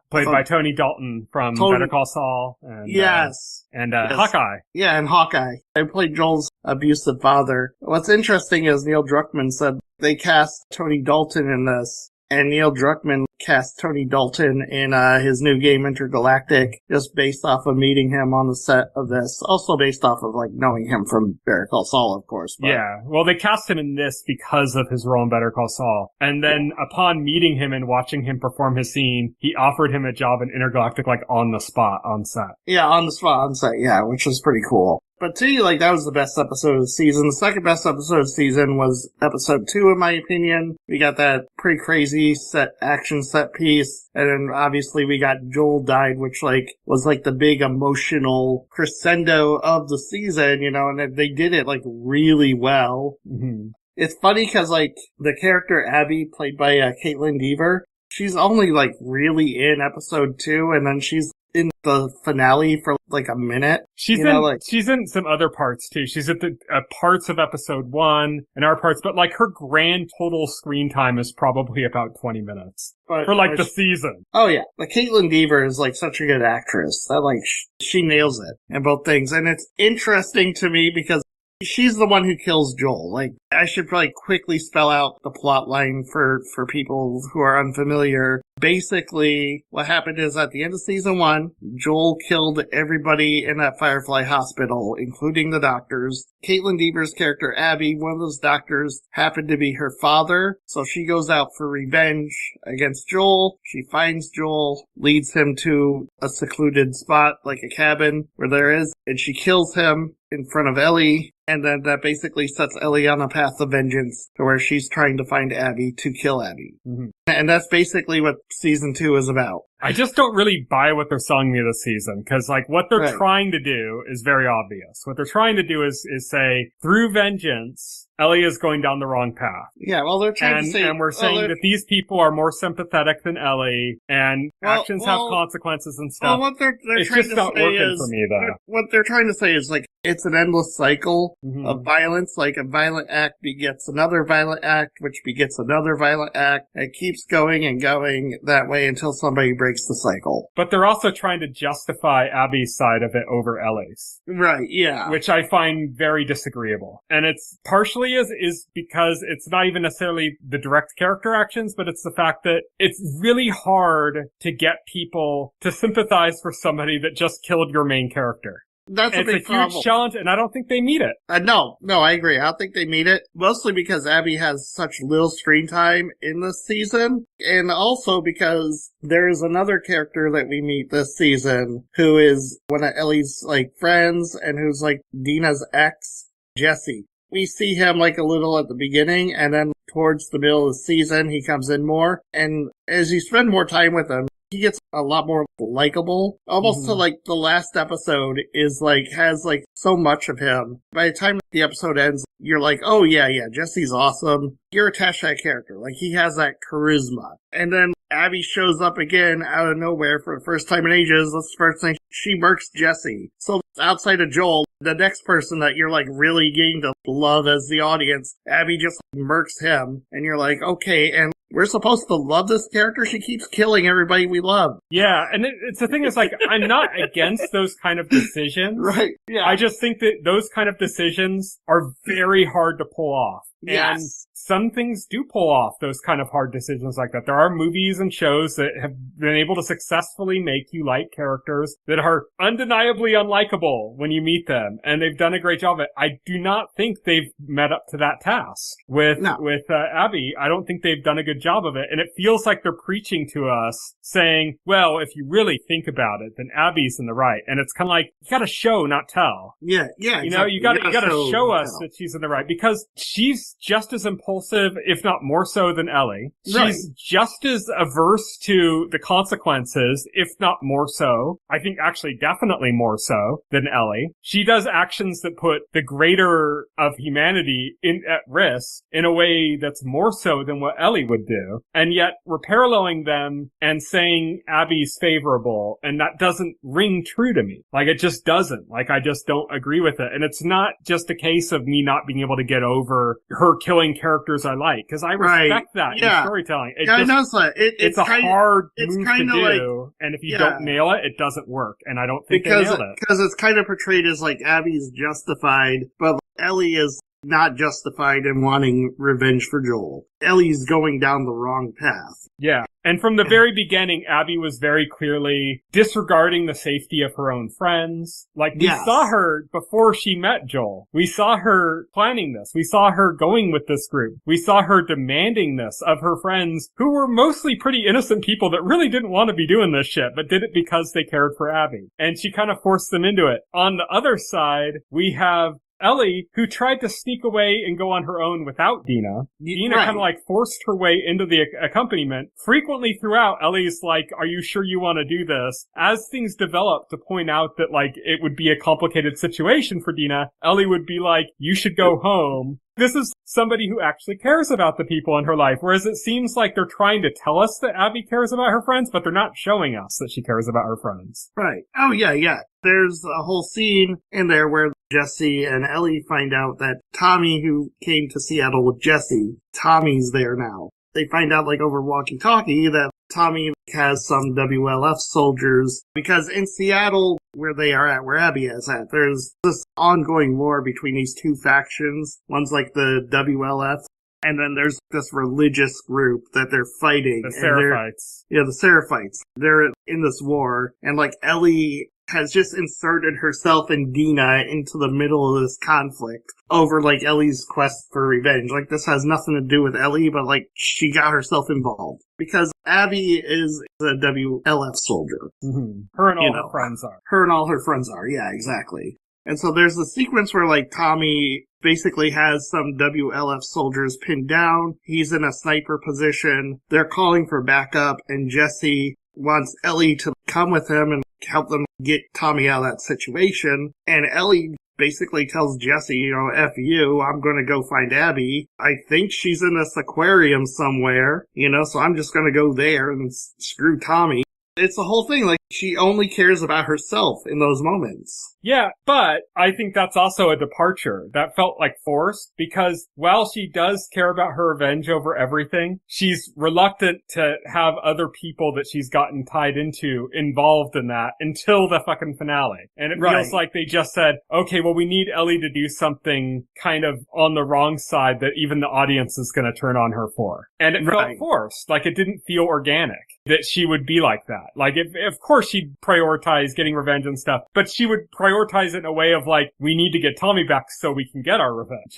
played by Tony Dalton from Better Call Saul. And, yes. Hawkeye. Yeah, and Hawkeye. I played Joel's abusive father. What's interesting is Neil Druckmann said they cast Tony Dalton in this, and Neil Druckmann cast Tony Dalton in his new game Intergalactic, just based off of meeting him on the set of this. Also based off of, like, knowing him from Better Call Saul, of course. But. Yeah, well, they cast him in this because of his role in Better Call Saul. And then upon meeting him and watching him perform his scene, he offered him a job in Intergalactic, like, on the spot, on set. Yeah, on the spot, on set, yeah, which was pretty cool. But to you, like, that was the best episode of the season. The second best episode of the season was episode 2, in my opinion. We got that pretty crazy action set piece. And then obviously we got Joel Died, which, like, was like the big emotional crescendo of the season, you know, and they did it, like, really well. Mm-hmm. It's funny because, like, the character Abby, played by Caitlin Dever, she's only, like, really in episode 2, and then she's in the finale for like a minute. She's in some other parts too. She's at the parts of episode 1 and our parts, but like her grand total screen time is probably about 20 minutes for like the season. Oh yeah. Like Caitlin Dever is like such a good actress. That like she nails it in both things. And it's interesting to me because she's the one who kills Joel. Like, I should probably quickly spell out the plot line for people who are unfamiliar. Basically, what happened is at the end of season 1, Joel killed everybody in that Firefly hospital, including the doctors. Caitlin Dever's character, Abby, one of those doctors, happened to be her father, so she goes out for revenge against Joel. She finds Joel, leads him to a secluded spot, like a cabin where there is, and she kills him in front of Ellie, and then that basically sets Ellie on a path of vengeance to where she's trying to find Abby to kill Abby. Mm-hmm. And that's basically what season 2 is about. I just don't really buy what they're selling me this season, because like what they're trying to do is very obvious. What they're trying to do is say, through vengeance, Ellie is going down the wrong path. Yeah, well, they're trying to say... And we're saying that these people are more sympathetic than Ellie, and actions have consequences and stuff. Well, what they're it's trying just to not say working is... for me, though. What they're trying to say is, like, it's an endless cycle Mm-hmm. of violence. Like, a violent act begets another violent act, which begets another violent act. It keeps going and going that way until somebody breaks the cycle. But they're also trying to justify Abby's side of it over Ellie's. Right, yeah. Which I find very disagreeable. And it's partially is because it's not even necessarily the direct character actions, but it's the fact that it's really hard to get people to sympathize for somebody that just killed your main character. That's it's a huge challenge, and I don't think they meet it. No, I agree. I don't think they meet it. Mostly because Abby has such little screen time in this season, and also because there's another character that we meet this season who is one of Ellie's, like, friends, and who's, like, Dina's ex, Jesse. We see him, like, a little at the beginning, and then towards the middle of the season, he comes in more, and as you spend more time with him, he gets a lot more likable. Almost to like the last episode is like, has like so much of him. By the time the episode ends, you're like, oh yeah, Jesse's awesome. You're attached to that character. Like he has that charisma. And then Abby shows up again out of nowhere for the first time in ages. That's the first thing. She murks Jesse. So outside of Joel, the next person that you're like really getting to love as the audience, Abby just murks him, and you're like, okay, and we're supposed to love this character? She keeps killing everybody we love. Yeah, and it's the thing is, like, I'm not against those kind of decisions. Right, yeah. I just think that those kind of decisions are very hard to pull off. Yes. And some things do pull off those kind of hard decisions like that. There are movies and shows that have been able to successfully make you like characters that are undeniably unlikable when you meet them, and they've done a great job of it. I do not think they've met up to that task with Abby. I don't think they've done a good job of it, and it feels like they're preaching to us, saying, well, if you really think about it, then Abby's in the right. And it's kind of like, you gotta show, not tell. Yeah, You know, you gotta show us that she's in the right, because she's just as impulsive, if not more so, than Ellie. She's just as averse to the consequences, if not more so. I think actually definitely more so than Ellie. She does actions that put the greater of humanity at risk in a way that's more so than what Ellie would do. And yet we're paralleling them and saying Abby's favorable, and that doesn't ring true to me. Like, it just doesn't. Like, I just don't agree with it. And it's not just a case of me not being able to get over her killing characters I like, because I respect that in storytelling. It's a hard move to do, and if you don't nail it, it doesn't work, and I don't think they nailed it. Because it's kind of portrayed as like Abby's justified, but Ellie is not justified in wanting revenge for Joel. Ellie's going down the wrong path. Yeah. And from the very beginning, Abby was very clearly disregarding the safety of her own friends. Like, we saw her before she met Joel. We saw her planning this. We saw her going with this group. We saw her demanding this of her friends, who were mostly pretty innocent people that really didn't want to be doing this shit, but did it because they cared for Abby. And she kind of forced them into it. On the other side, we have Ellie, who tried to sneak away and go on her own without Dina. Dina kind of like forced her way into the accompaniment. Frequently throughout, Ellie's like, are you sure you want to do this? As things develop to point out that like it would be a complicated situation for Dina, Ellie would be like, you should go home. This is somebody who actually cares about the people in her life, whereas it seems like they're trying to tell us that Abby cares about her friends, but they're not showing us that she cares about her friends. Right. Oh, yeah. There's a whole scene in there where Jesse and Ellie find out that Tommy, who came to Seattle with Jesse, Tommy's there now. They find out, like, over walkie-talkie that Tommy has some WLF soldiers, because in Seattle, where they are at, where Abby is at, there's this ongoing war between these two factions. One's like the WLF, and then there's this religious group that they're fighting. The Seraphites. The Seraphites. They're in this war, and like Ellie has just inserted herself and Dina into the middle of this conflict over like Ellie's quest for revenge. Like, this has nothing to do with Ellie, but like she got herself involved because Abby is a WLF soldier. Mm-hmm. Her and all her friends are. Her and all her friends are. Yeah, exactly. And so there's the sequence where like Tommy basically has some WLF soldiers pinned down. He's in a sniper position. They're calling for backup, and Jesse wants Ellie to come with him and help them get Tommy out of that situation. And Ellie basically tells Jesse, F you, I'm gonna go find Abby. I think she's in this aquarium somewhere, so I'm just gonna go there and screw Tommy. It's the whole thing, like, she only cares about herself in those moments. Yeah, but I think that's also a departure. That felt like forced, because while she does care about her revenge over everything, she's reluctant to have other people that she's gotten tied into involved in that until the fucking finale. And it feels like they just said, okay, well, we need Ellie to do something kind of on the wrong side that even the audience is going to turn on her for. And it felt forced. Like, it didn't feel organic that she would be like that. Like, of course she'd prioritize getting revenge and stuff, but she would prioritize it in a way of like, we need to get Tommy back so we can get our revenge,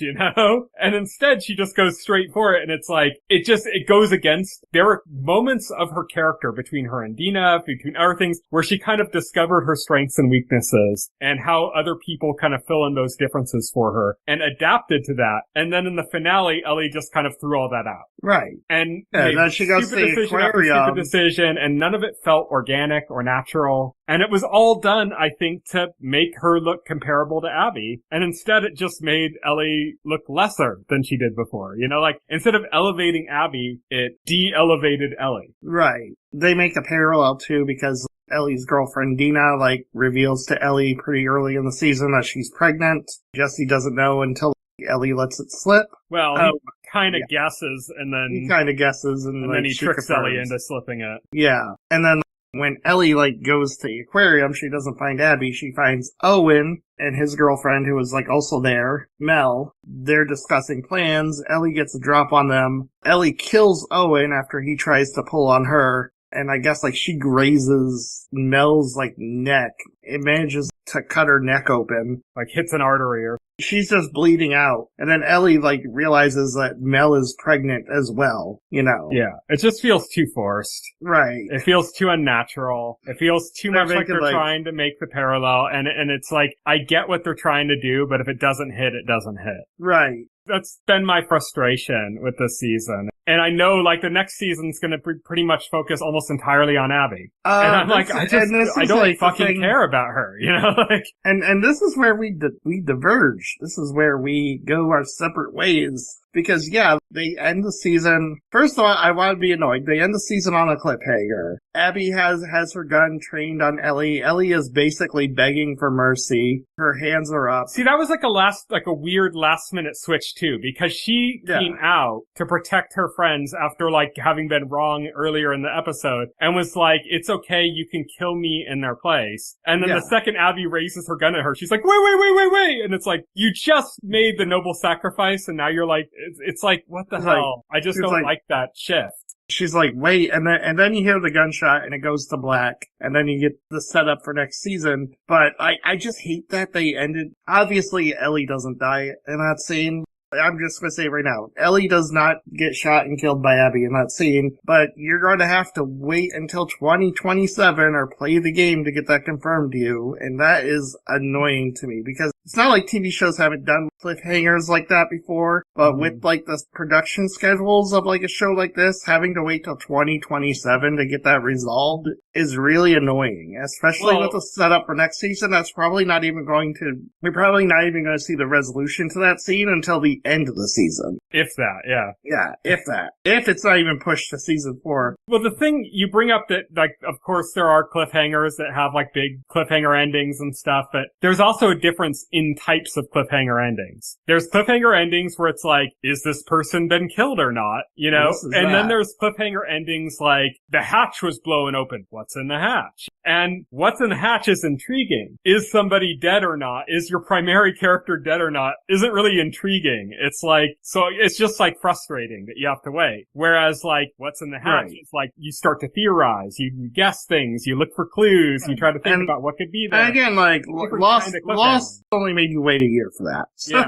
And instead she just goes straight for it, and it's like, it goes against, there are moments of her character between her and Dina, between other things, where she kind of discovered her strengths and weaknesses, and how other people kind of fill in those differences for her, and adapted to that. And then in the finale, Ellie just kind of threw all that out. Right. And then she goes to the aquarium. Decision, and none of it felt organic or natural. And it was all done, I think, to make her look comparable to Abby. And instead it just made Ellie look lesser than she did before. Like, instead of elevating Abby, it de-elevated Ellie. Right. They make a parallel, too, because Ellie's girlfriend Dina, like, reveals to Ellie pretty early in the season that she's pregnant. Jesse doesn't know until Ellie lets it slip. Well, he kind of guesses, and then... He kind of guesses, and then he tricks Ellie into slipping it. Yeah. And then when Ellie, like, goes to the aquarium, she doesn't find Abby. She finds Owen and his girlfriend, who is, like, also there, Mel. They're discussing plans. Ellie gets a drop on them. Ellie kills Owen after he tries to pull on her. And I guess, like, she grazes Mel's, like, neck. It manages to cut her neck open. Like, hits an artery or... She's just bleeding out. And then Ellie, like, realizes that Mel is pregnant as well, you know? Yeah. It just feels too forced. Right. It feels too unnatural. It feels too much like they're trying to make the parallel. And it's like, I get what they're trying to do, but if it doesn't hit, it doesn't hit. Right. That's been my frustration with this season. And I know, like, the next season's gonna pretty much focus almost entirely on Abby. And I'm like, I don't like, fucking care about her, you know? Like, and this is where we diverge. This is where we go our separate ways. Because, yeah, they end the season... First of all, I want to be annoyed. They end the season on a cliffhanger. Abby has her gun trained on Ellie. Ellie is basically begging for mercy. Her hands are up. See, that was like a weird last-minute switch, too, because she came out to protect her friends after, like, having been wrong earlier in the episode, and was like, it's okay, you can kill me in their place. And then the second Abby raises her gun at her, she's like, wait! And it's like, you just made the noble sacrifice, and now you're like, it's like, what the hell? I just don't like that shift. She's like, wait, and then you hear the gunshot and it goes to black, and then you get the setup for next season. But I just hate that they ended. Obviously, Ellie doesn't die in that scene. I'm just going to say right now, Ellie does not get shot and killed by Abby in that scene, but you're going to have to wait until 2027 or play the game to get that confirmed to you, and that is annoying to me, because it's not like TV shows haven't done cliffhangers like that before, but with, like, the production schedules of, like, a show like this, having to wait till 2027 to get that resolved is really annoying, especially with the setup for next season. We're probably not even going to see the resolution to that scene until the end of the season. If that, yeah. Yeah, if that. If it's not even pushed to season 4. Well, the thing, you bring up that, like, of course there are cliffhangers that have, like, big cliffhanger endings and stuff, but there's also a difference in types of cliffhanger endings. There's cliffhanger endings where it's like, is this person been killed or not? You know? And then there's cliffhanger endings like, the hatch was blown open. What's in the hatch? And what's in the hatch is intriguing. Is somebody dead or not? Is your primary character dead or not? Isn't really intriguing. It's like, so it's just like frustrating that you have to wait. Whereas like, what's in the hatch is like, you start to theorize, you guess things, you look for clues, you try to think about what could be there. And again, like, Lost only made you wait a year for that. So,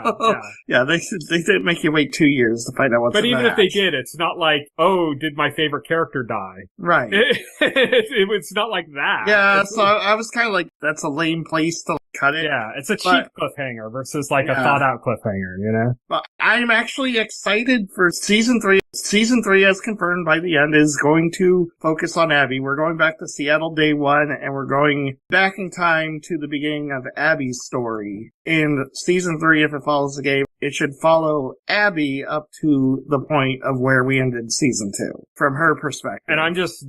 yeah, they didn't make you wait 2 years to find out what's in the hatch. But even if they did, it's not like, oh, did my favorite character die? Right. It's not like that. Yeah, so I was kind of like, that's a lame place to cut it. Yeah, it's a cheap cliffhanger versus like a thought out cliffhanger, you know? But I'm actually excited for season 3. Season 3, as confirmed by the end, is going to focus on Abby. We're going back to Seattle day 1, and we're going back in time to the beginning of Abby's story. In season 3, if it follows the game, it should follow Abby up to the point of where we ended season 2, from her perspective. And I just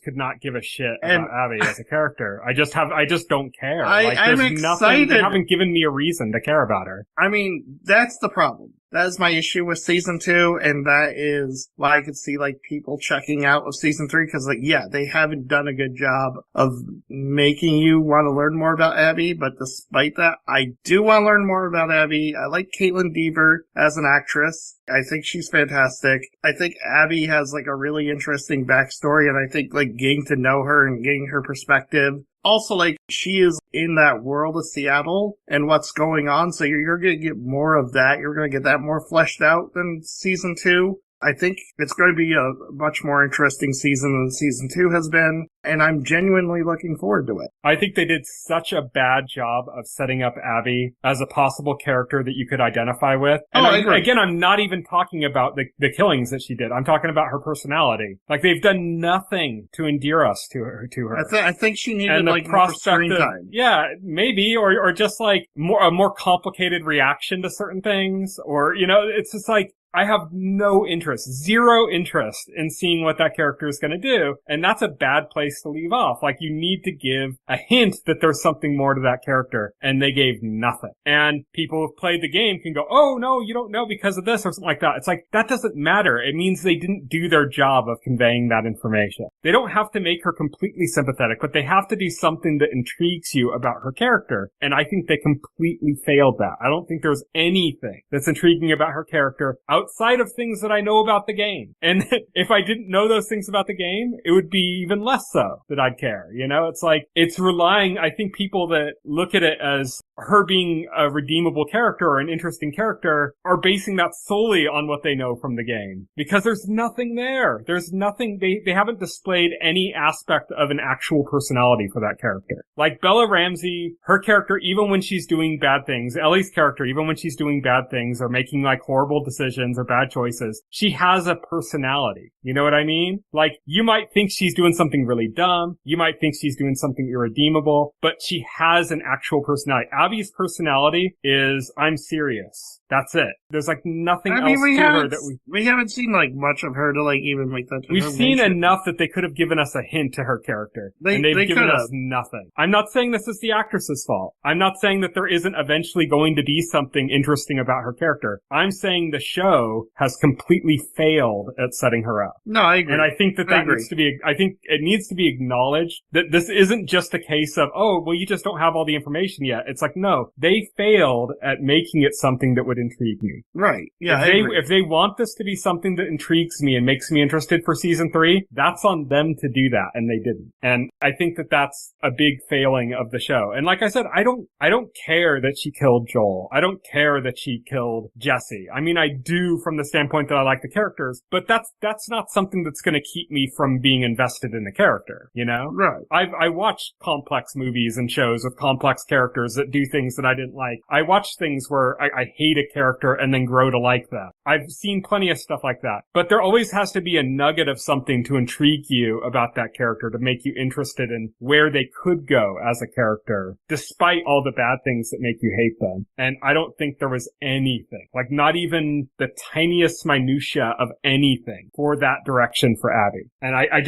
could not give a shit about Abby as a character. I just don't care. I'm excited. They haven't given me a reason to care about her. I mean, that's the problem. That is my issue with season 2, and that is why I could see, like, people checking out of season 3, because, like, yeah, they haven't done a good job of making you want to learn more about Abby, but despite that, I do want to learn more about Abby. I like Caitlin Dever as an actress. I think she's fantastic. I think Abby has, like, a really interesting backstory, and I think, like, getting to know her and getting her perspective. Also, like, she is in that world of Seattle and what's going on, so you're going to get more of that. You're going to get that more fleshed out than season 2. I think it's going to be a much more interesting season than season 2 has been, and I'm genuinely looking forward to it. I think they did such a bad job of setting up Abby as a possible character that you could identify with. And I agree. Again, I'm not even talking about the killings that she did. I'm talking about her personality. Like, they've done nothing to endear us to her. I think she needed, like, more screen time. Yeah, maybe, or just, like, a more complicated reaction to certain things, or, you know, it's just like, I have no interest, zero interest in seeing what that character is going to do. And that's a bad place to leave off. Like, you need to give a hint that there's something more to that character. And they gave nothing. And people who've played the game can go, oh, no, you don't know because of this or something like that. It's like, that doesn't matter. It means they didn't do their job of conveying that information. They don't have to make her completely sympathetic, but they have to do something that intrigues you about her character. And I think they completely failed that. I don't think there's anything that's intriguing about her character outside of things that I know about the game. And if I didn't know those things about the game, it would be even less so that I'd care. You know, it's like, it's relying, I think people that look at it as her being a redeemable character or an interesting character are basing that solely on what they know from the game. Because there's nothing there. There's nothing, they haven't displayed any aspect of an actual personality for that character. Like Bella Ramsey, her character, even when she's doing bad things, Ellie's character, even when she's doing bad things or making like horrible decisions or bad choices, she has a personality. You know what I mean? Like, you might think she's doing something really dumb. You might think she's doing something irredeemable, but she has an actual personality. Abby's personality is, I'm serious. That's it. There's like nothing else to her that we haven't seen like much of her to like even make that We've seen enough that they could have given us a hint to her character. And they've given us nothing. I'm not saying this is the actress's fault. I'm not saying that there isn't eventually going to be something interesting about her character. I'm saying the show has completely failed at setting her up. No, I agree. And I think that needs to be, I think it needs to be acknowledged that this isn't just a case of, oh, well, you just don't have all the information yet. It's like, no, they failed at making it something that would intrigue me. Right. Yeah. If they want this to be something that intrigues me and makes me interested for season 3, that's on them to do that, and they didn't. And I think that that's a big failing of the show. And like I said, I don't care that she killed Joel. I don't care that she killed Jesse. I mean, I do from the standpoint that I like the characters, but that's not something that's going to keep me from being invested in the character, you know? Right. I watched complex movies and shows with complex characters that do things that I didn't like. I watched things where I hate a character and then grow to like them. I've seen plenty of stuff like that. But there always has to be a nugget of something to intrigue you about that character, to make you interested in where they could go as a character, despite all the bad things that make you hate them. And I don't think there was anything, like not even the tiniest minutia of anything for that direction for Abby. And I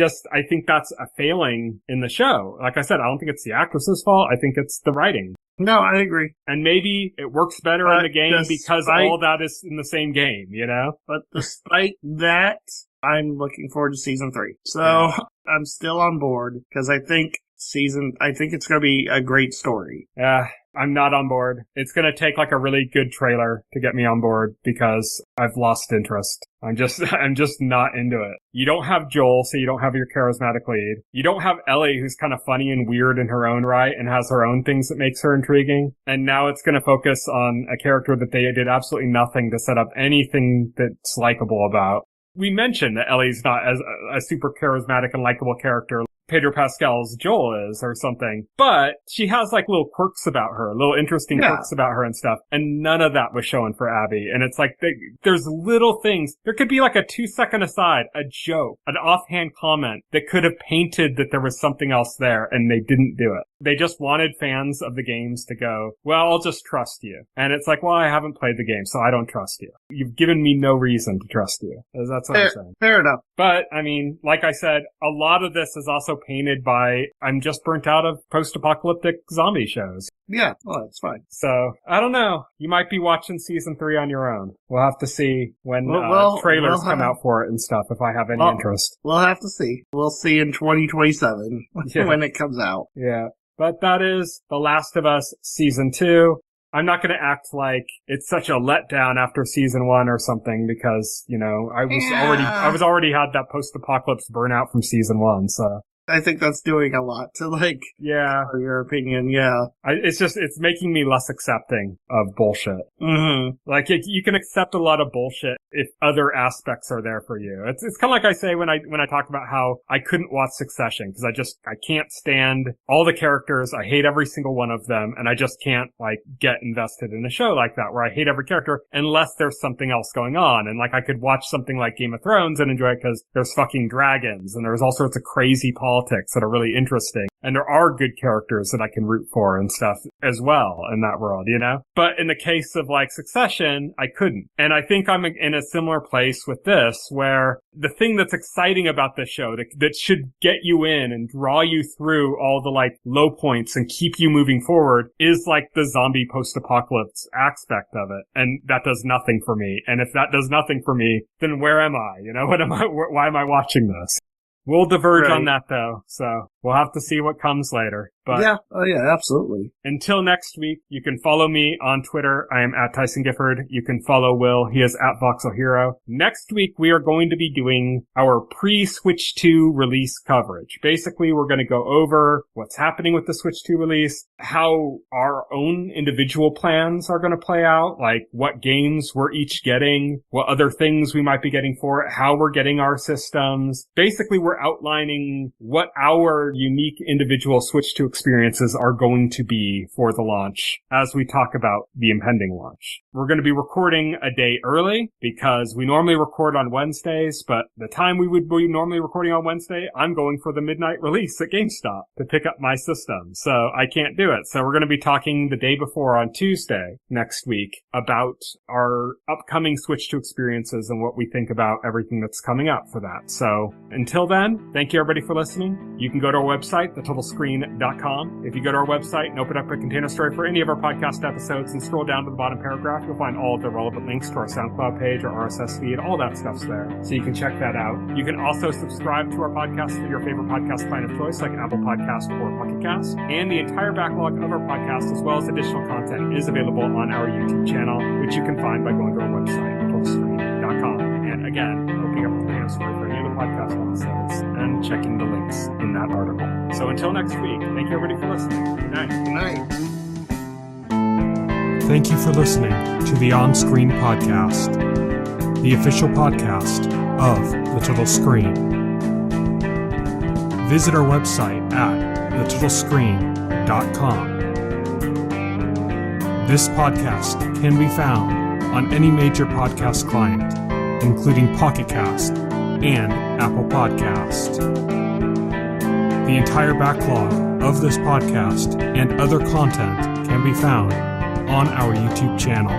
think that's a failing in the show. Like I said, I don't think it's the actress's fault. I think it's the writing. No, I agree. And maybe it works better in the game because all that is in the same game, you know? But despite that, I'm looking forward to season 3. So I'm still on board because I think it's going to be a great story. Yeah. I'm not on board. It's going to take like a really good trailer to get me on board because I've lost interest. I'm just not into it. You don't have Joel, so you don't have your charismatic lead. You don't have Ellie, who's kind of funny and weird in her own right and has her own things that makes her intriguing. And now it's going to focus on a character that they did absolutely nothing to set up anything that's likable about. We mentioned that Ellie's not as a super charismatic and likable character Pedro Pascal's Joel is or something, but she has like little quirks about her, little interesting quirks about her and stuff, and none of that was shown for Abby. And it's like there's little things. There could be like a 2-second aside, a joke, an offhand comment that could have painted that there was something else there, and they didn't do it. They just wanted fans of the games to go, well, I'll just trust you. And it's like, well, I haven't played the game, so I don't trust you. You've given me no reason to trust you. That's what I'm saying. Fair enough. But, I mean, like I said, a lot of this is also painted by, I'm just burnt out of post-apocalyptic zombie shows. Yeah, well, that's fine. So, I don't know. You might be watching season 3 on your own. We'll have to see when trailers come out for it and stuff, if I have any interest. We'll have to see. We'll see in 2027 when it comes out. Yeah. But that is The Last of Us Season 2. I'm not going to act like it's such a letdown after season 1 or something because, you know, I was already had that post-apocalypse burnout from season 1, so. I think that's doing a lot to, like, for your opinion, it's making me less accepting of bullshit. Mm-hmm. Like, you can accept a lot of bullshit if other aspects are there for you. It's kind of like I say when I talk about how I couldn't watch Succession, because I can't stand all the characters, I hate every single one of them, and I just can't, like, get invested in a show like that, where I hate every character unless there's something else going on. And, like, I could watch something like Game of Thrones and enjoy it because there's fucking dragons, and there's all sorts of crazy politics politics that are really interesting. And there are good characters that I can root for and stuff as well in that world, you know? But in the case of like Succession, I couldn't. And I think I'm in a similar place with this, where the thing that's exciting about this show that should get you in and draw you through all the like low points and keep you moving forward is like the zombie post-apocalypse aspect of it. And that does nothing for me. And if that does nothing for me, then where am I? You know, why am I watching this? We'll diverge on that though, so we'll have to see what comes later. But yeah, absolutely. Until next week, you can follow me on Twitter. I am at Tyson Gifford. You can follow Will. He is at Voxel Hero. Next week, we are going to be doing our pre-Switch 2 release coverage. Basically, we're going to go over what's happening with the Switch 2 release, how our own individual plans are going to play out, like what games we're each getting, what other things we might be getting for it, how we're getting our systems. Basically, we're outlining what our unique individual Switch 2 experiences are going to be for the launch as we talk about the impending launch. We're going to be recording a day early because we normally record on Wednesdays, but the time we would be normally recording on Wednesday, I'm going for the midnight release at GameStop to pick up my system, so I can't do it. So we're going to be talking the day before on Tuesday next week about our upcoming Switch 2 experiences and what we think about everything that's coming up for that. So until then, thank you everybody for listening. You can go to our website, thetotalscreen.com. If you go to our website and open up a container story for any of our podcast episodes and scroll down to the bottom paragraph, you'll find all of the relevant links to our SoundCloud page, our RSS feed, all that stuff's there. So you can check that out. You can also subscribe to our podcast through your favorite podcast client of choice, like Apple Podcast or Pocket Cast. And the entire backlog of our podcast, as well as additional content, is available on our YouTube channel, which you can find by going to our website, thetotalscreen.com. And again, opening up a container story for any of the podcast episodes and checking the links in that article. So until next week, thank you everybody for listening. Good night. Good night. Thank you for listening to the OnScreen podcast, the official podcast of The Total Screen. Visit our website at thetotalscreen.com. This podcast can be found on any major podcast client, including Pocket Cast and Apple Podcast. The entire backlog of this podcast and other content can be found on our YouTube channel.